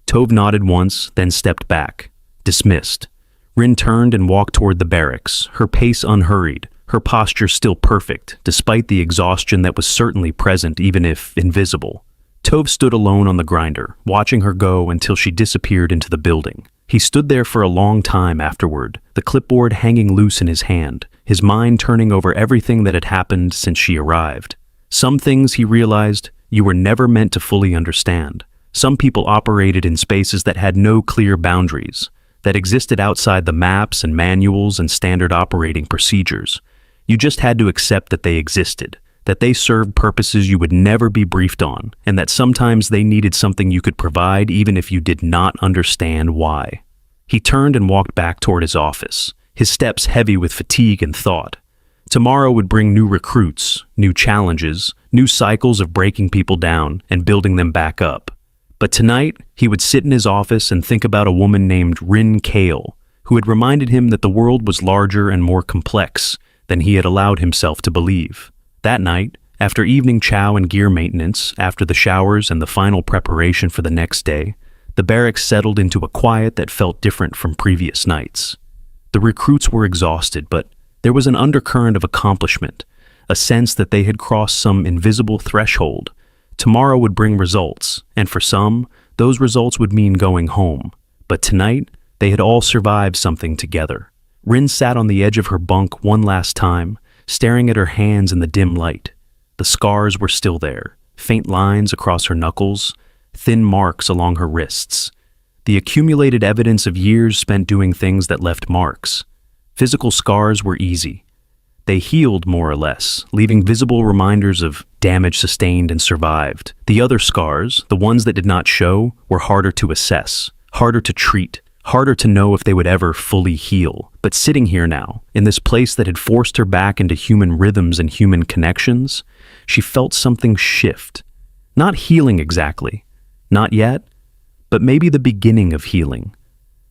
A: Tove nodded once, then stepped back. Dismissed. Rin turned and walked toward the barracks, her pace unhurried, her posture still perfect, despite the exhaustion that was certainly present even if invisible. Tove stood alone on the grinder, watching her go until she disappeared into the building. He stood there for a long time afterward, the clipboard hanging loose in his hand, his mind turning over everything that had happened since she arrived. Some things, he realized, you were never meant to fully understand. Some people operated in spaces that had no clear boundaries, that existed outside the maps and manuals and standard operating procedures. You just had to accept that they existed, that they served purposes you would never be briefed on, and that sometimes they needed something you could provide even if you did not understand why. He turned and walked back toward his office, his steps heavy with fatigue and thought. Tomorrow would bring new recruits, new challenges, new cycles of breaking people down and building them back up. But tonight, he would sit in his office and think about a woman named Rin Kale, who had reminded him that the world was larger and more complex than he had allowed himself to believe. That night, after evening chow and gear maintenance, after the showers and the final preparation for the next day, the barracks settled into a quiet that felt different from previous nights. The recruits were exhausted, but there was an undercurrent of accomplishment, a sense that they had crossed some invisible threshold. Tomorrow would bring results, and for some, those results would mean going home. But tonight, they had all survived something together. Rin sat on the edge of her bunk one last time, staring at her hands in the dim light. The scars were still there, faint lines across her knuckles, thin marks along her wrists. The accumulated evidence of years spent doing things that left marks. Physical scars were easy. They healed more or less, leaving visible reminders of damage sustained and survived. The other scars, the ones that did not show, were harder to assess, harder to treat, harder to know if they would ever fully heal. But sitting here now, in this place that had forced her back into human rhythms and human connections, she felt something shift. Not healing exactly. Not yet, but maybe the beginning of healing.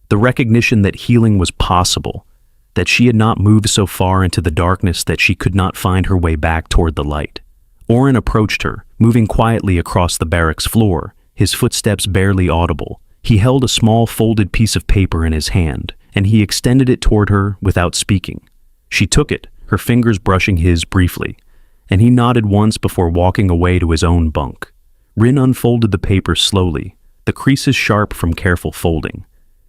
A: The recognition that healing was possible, that she had not moved so far into the darkness that she could not find her way back toward the light. Oren approached her, moving quietly across the barracks floor, his footsteps barely audible. He held a small folded piece of paper in his hand, and he extended it toward her without speaking. She took it, her fingers brushing his briefly, and he nodded once before walking away to his own bunk. Rin unfolded the paper slowly, the creases sharp from careful folding.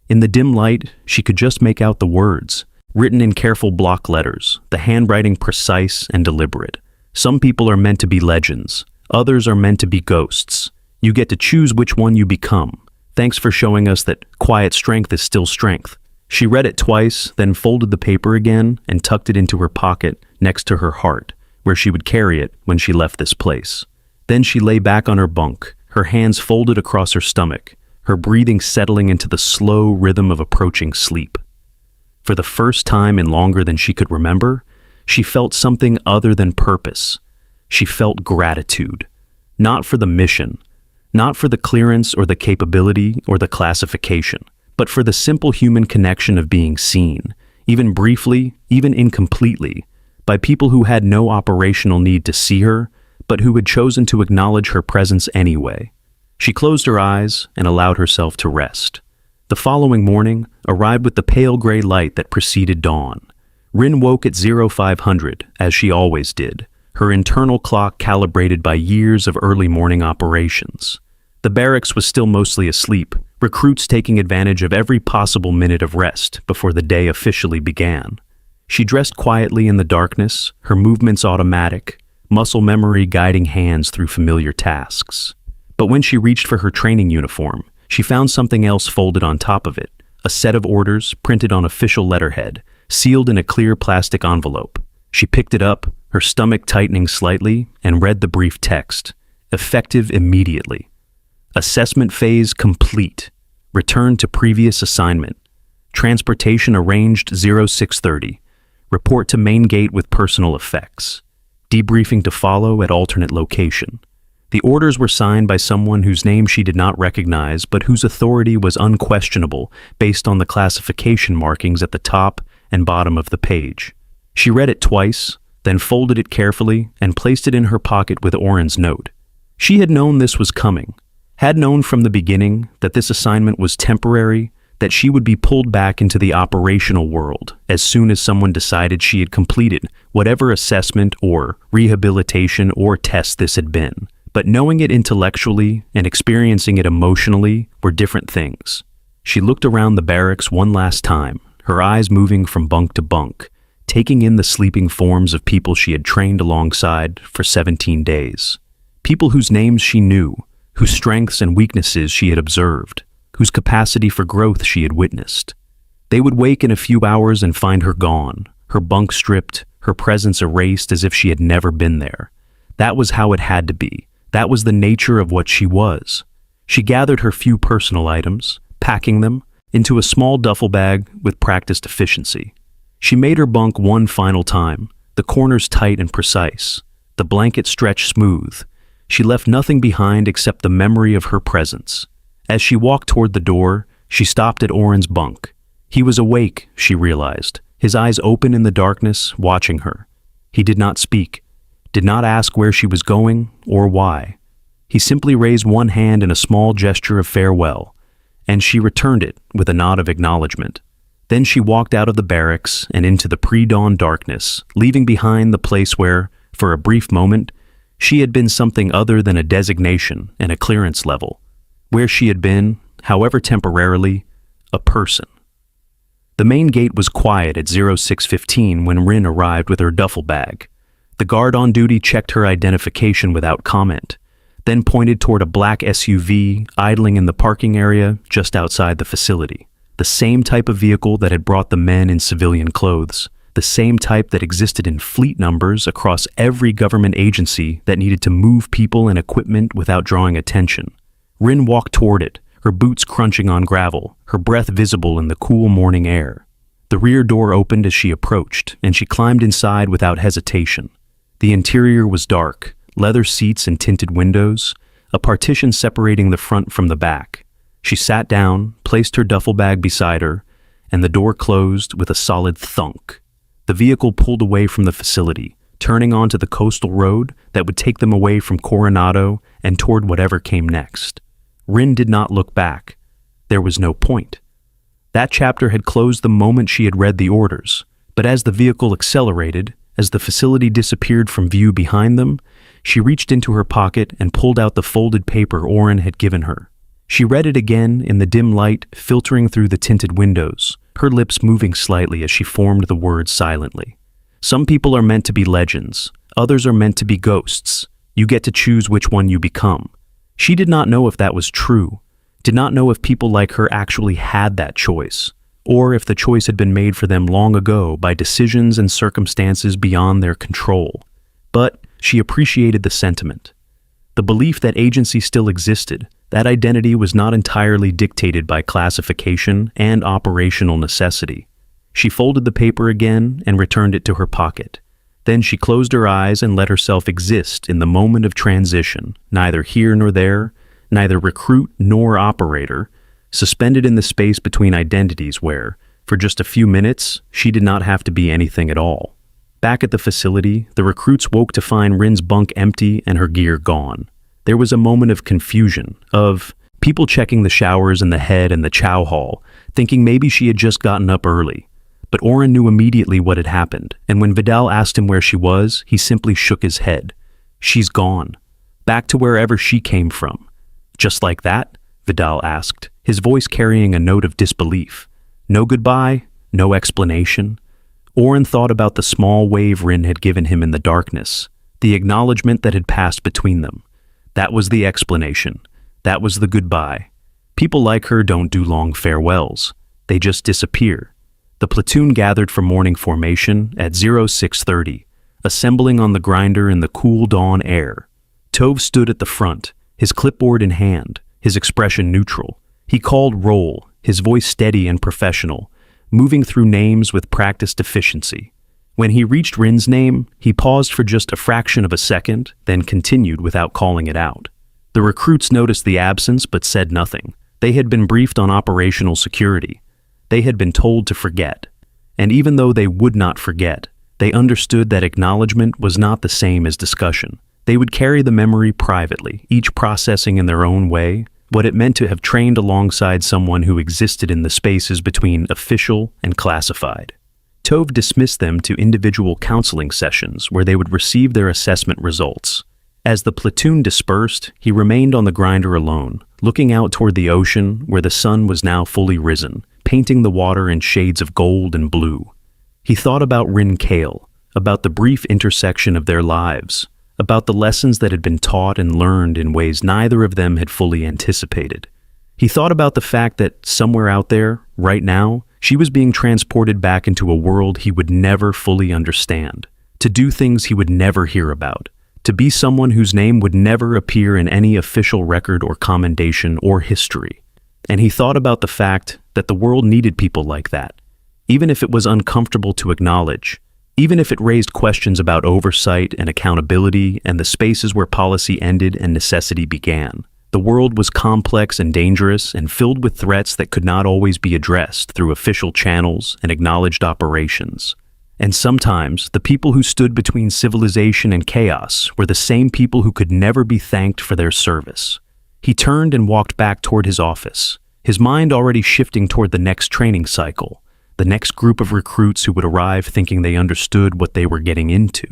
A: In the dim light, she could just make out the words, written in careful block letters, the handwriting precise and deliberate. Some people are meant to be legends. Others are meant to be ghosts. You get to choose which one you become. Thanks for showing us that quiet strength is still strength. She read it twice, then folded the paper again and tucked it into her pocket next to her heart, where she would carry it when she left this place. Then she lay back on her bunk, her hands folded across her stomach, her breathing settling into the slow rhythm of approaching sleep. For the first time in longer than she could remember, she felt something other than purpose. She felt gratitude. Not for the mission, not for the clearance or the capability or the classification, but for the simple human connection of being seen, even briefly, even incompletely, by people who had no operational need to see her, but who had chosen to acknowledge her presence anyway. She closed her eyes and allowed herself to rest. The following morning arrived with the pale gray light that preceded dawn. Rin woke at 0500, as she always did, her internal clock calibrated by years of early morning operations. The barracks was still mostly asleep, recruits taking advantage of every possible minute of rest before the day officially began. She dressed quietly in the darkness, her movements automatic, muscle memory guiding hands through familiar tasks. But when she reached for her training uniform, she found something else folded on top of it, a set of orders printed on official letterhead, sealed in a clear plastic envelope. She picked it up, her stomach tightening slightly, and read the brief text. Effective immediately. Assessment phase complete. Return to previous assignment. Transportation arranged 0630. Report to main gate with personal effects. Debriefing to follow at alternate location. The orders were signed by someone whose name she did not recognize, but whose authority was unquestionable based on the classification markings at the top and bottom of the page. She read it twice, then folded it carefully and placed it in her pocket with Oren's note. She had known this was coming, had known from the beginning that this assignment was temporary, that she would be pulled back into the operational world as soon as someone decided she had completed whatever assessment or rehabilitation or test this had been. But knowing it intellectually and experiencing it emotionally were different things. She looked around the barracks one last time, her eyes moving from bunk to bunk, taking in the sleeping forms of people she had trained alongside for 17 days. People whose names she knew, whose strengths and weaknesses she had observed, whose capacity for growth she had witnessed. They would wake in a few hours and find her gone, her bunk stripped, her presence erased as if she had never been there. That was how it had to be. That was the nature of what she was. She gathered her few personal items, packing them into a small duffel bag with practiced efficiency. She made her bunk one final time, the corners tight and precise, the blanket stretched smooth. She left nothing behind except the memory of her presence. As she walked toward the door, she stopped at Oren's bunk. He was awake, she realized, his eyes open in the darkness, watching her. He did not speak, did not ask where she was going or why. He simply raised one hand in a small gesture of farewell, and she returned it with a nod of acknowledgement. Then she walked out of the barracks and into the pre-dawn darkness, leaving behind the place where, for a brief moment, she had been something other than a designation and a clearance level, where she had been, however temporarily, a person. The main gate was quiet at 0615 when Rin arrived with her duffel bag. The guard on duty checked her identification without comment, then pointed toward a black SUV idling in the parking area just outside the facility. The same type of vehicle that had brought the men in civilian clothes. The same type that existed in fleet numbers across every government agency that needed to move people and equipment without drawing attention. Rin walked toward it, her boots crunching on gravel, her breath visible in the cool morning air. The rear door opened as she approached, and she climbed inside without hesitation. The interior was dark, leather seats and tinted windows, a partition separating the front from the back. She sat down, placed her duffel bag beside her, and the door closed with a solid thunk. The vehicle pulled away from the facility, turning onto the coastal road that would take them away from Coronado and toward whatever came next. Rin did not look back. There was no point. That chapter had closed the moment she had read the orders, but as the vehicle accelerated, as the facility disappeared from view behind them, she reached into her pocket and pulled out the folded paper Oren had given her. She read it again in the dim light filtering through the tinted windows, her lips moving slightly as she formed the words silently. Some people are meant to be legends. Others are meant to be ghosts. You get to choose which one you become. She did not know if that was true, did not know if people like her actually had that choice, or if the choice had been made for them long ago by decisions and circumstances beyond their control. But she appreciated the sentiment. The belief that agency still existed, that identity was not entirely dictated by classification and operational necessity. She folded the paper again and returned it to her pocket. Then she closed her eyes and let herself exist in the moment of transition, neither here nor there, neither recruit nor operator, suspended in the space between identities where, for just a few minutes, she did not have to be anything at all. Back at the facility, the recruits woke to find Rin's bunk empty and her gear gone. There was a moment of confusion, of people checking the showers in the head and the chow hall, thinking maybe she had just gotten up early. But Oren knew immediately what had happened, and when Vidal asked him where she was, he simply shook his head. She's gone. Back to wherever she came from. Just like that? Vidal asked, his voice carrying a note of disbelief. No goodbye, no explanation. Oren thought about the small wave Rin had given him in the darkness, the acknowledgement that had passed between them. That was the explanation. That was the goodbye. People like her don't do long farewells. They just disappear. The platoon gathered for morning formation at 0630, assembling on the grinder in the cool dawn air. Tove stood at the front, his clipboard in hand, his expression neutral. He called roll, his voice steady and professional, moving through names with practiced efficiency. When he reached Rin's name, he paused for just a fraction of a second, then continued without calling it out. The recruits noticed the absence but said nothing. They had been briefed on operational security. They had been told to forget. And even though they would not forget, they understood that acknowledgement was not the same as discussion. They would carry the memory privately, each processing in their own way what it meant to have trained alongside someone who existed in the spaces between official and classified. Tove dismissed them to individual counseling sessions where they would receive their assessment results. As the platoon dispersed, he remained on the grinder alone, looking out toward the ocean where the sun was now fully risen, painting the water in shades of gold and blue. He thought about Rin Kale, about the brief intersection of their lives, about the lessons that had been taught and learned in ways neither of them had fully anticipated. He thought about the fact that somewhere out there, right now, she was being transported back into a world he would never fully understand, to do things he would never hear about, to be someone whose name would never appear in any official record or commendation or history. And he thought about the fact that the world needed people like that, even if it was uncomfortable to acknowledge, even if it raised questions about oversight and accountability and the spaces where policy ended and necessity began. The world was complex and dangerous and filled with threats that could not always be addressed through official channels and acknowledged operations. And sometimes, the people who stood between civilization and chaos were the same people who could never be thanked for their service. He turned and walked back toward his office, his mind already shifting toward the next training cycle, the next group of recruits who would arrive thinking they understood what they were getting into.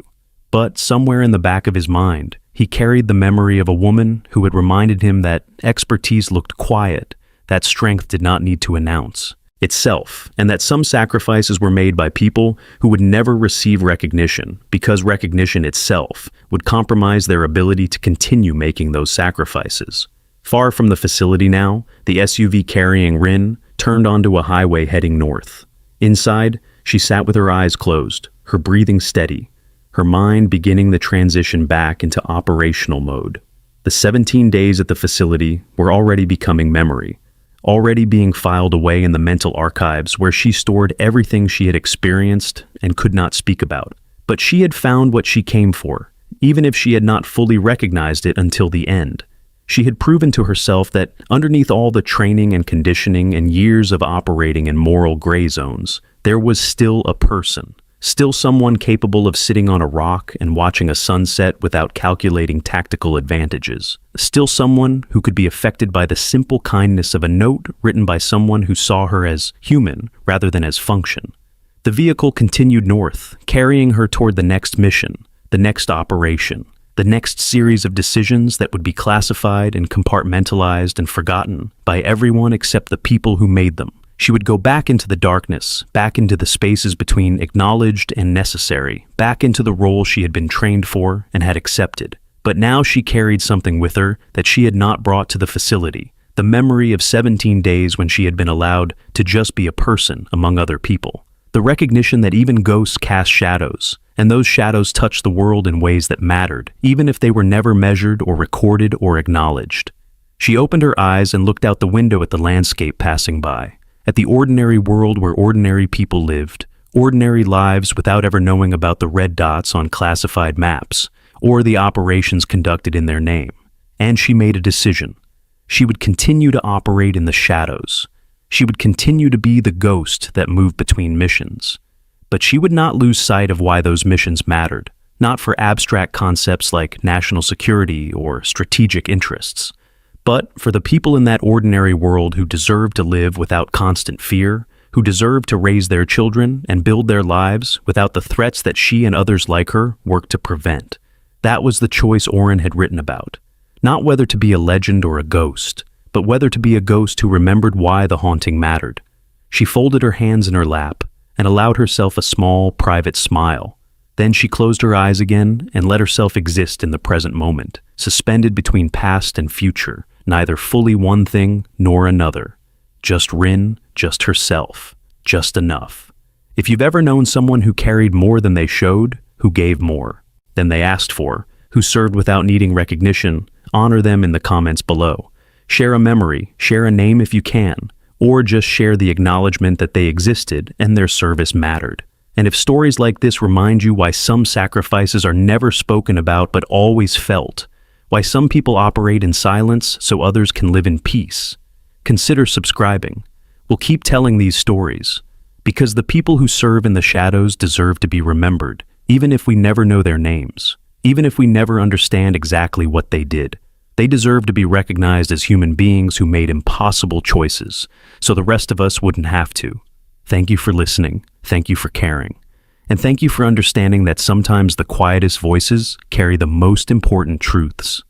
A: But somewhere in the back of his mind, he carried the memory of a woman who had reminded him that expertise looked quiet, that strength did not need to announce. itself, and that some sacrifices were made by people who would never receive recognition because recognition itself would compromise their ability to continue making those sacrifices. Far from the facility now, the SUV carrying Rin turned onto a highway heading north. Inside, she sat with her eyes closed, her breathing steady, her mind beginning the transition back into operational mode. The 17 days at the facility were already becoming memory, already being filed away in the mental archives where she stored everything she had experienced and could not speak about. But she had found what she came for, even if she had not fully recognized it until the end. She had proven to herself that underneath all the training and conditioning and years of operating in moral gray zones, there was still a person, still someone capable of sitting on a rock and watching a sunset without calculating tactical advantages, still someone who could be affected by the simple kindness of a note written by someone who saw her as human rather than as function. The vehicle continued north, carrying her toward the next mission, the next operation, the next series of decisions that would be classified and compartmentalized and forgotten by everyone except the people who made them. She would go back into the darkness, back into the spaces between acknowledged and necessary, back into the role she had been trained for and had accepted. But now she carried something with her that she had not brought to the facility, the memory of 17 days when she had been allowed to just be a person among other people. The recognition that even ghosts cast shadows, and those shadows touched the world in ways that mattered, even if they were never measured or recorded or acknowledged. She opened her eyes and looked out the window at the landscape passing by, at the ordinary world where ordinary people lived, ordinary lives without ever knowing about the red dots on classified maps, or the operations conducted in their name. And she made a decision. She would continue to operate in the shadows. She would continue to be the ghost that moved between missions. But she would not lose sight of why those missions mattered, not for abstract concepts like national security or strategic interests, but for the people in that ordinary world who deserved to live without constant fear, who deserved to raise their children and build their lives without the threats that she and others like her worked to prevent. That was the choice Oren had written about. Not whether to be a legend or a ghost, but whether to be a ghost who remembered why the haunting mattered. She folded her hands in her lap and allowed herself a small, private smile. Then she closed her eyes again and let herself exist in the present moment, suspended between past and future, neither fully one thing nor another. Just Rin, just herself, just enough. If you've ever known someone who carried more than they showed, who gave more than they asked for, who served without needing recognition, honor them in the comments below. Share a memory, share a name if you can, or just share the acknowledgement that they existed and their service mattered. And if stories like this remind you why some sacrifices are never spoken about but always felt, why some people operate in silence so others can live in peace, consider subscribing. We'll keep telling these stories, because the people who serve in the shadows deserve to be remembered, even if we never know their names, even if we never understand exactly what they did. They deserve to be recognized as human beings who made impossible choices, so the rest of us wouldn't have to. Thank you for listening. Thank you for caring. And thank you for understanding that sometimes the quietest voices carry the most important truths.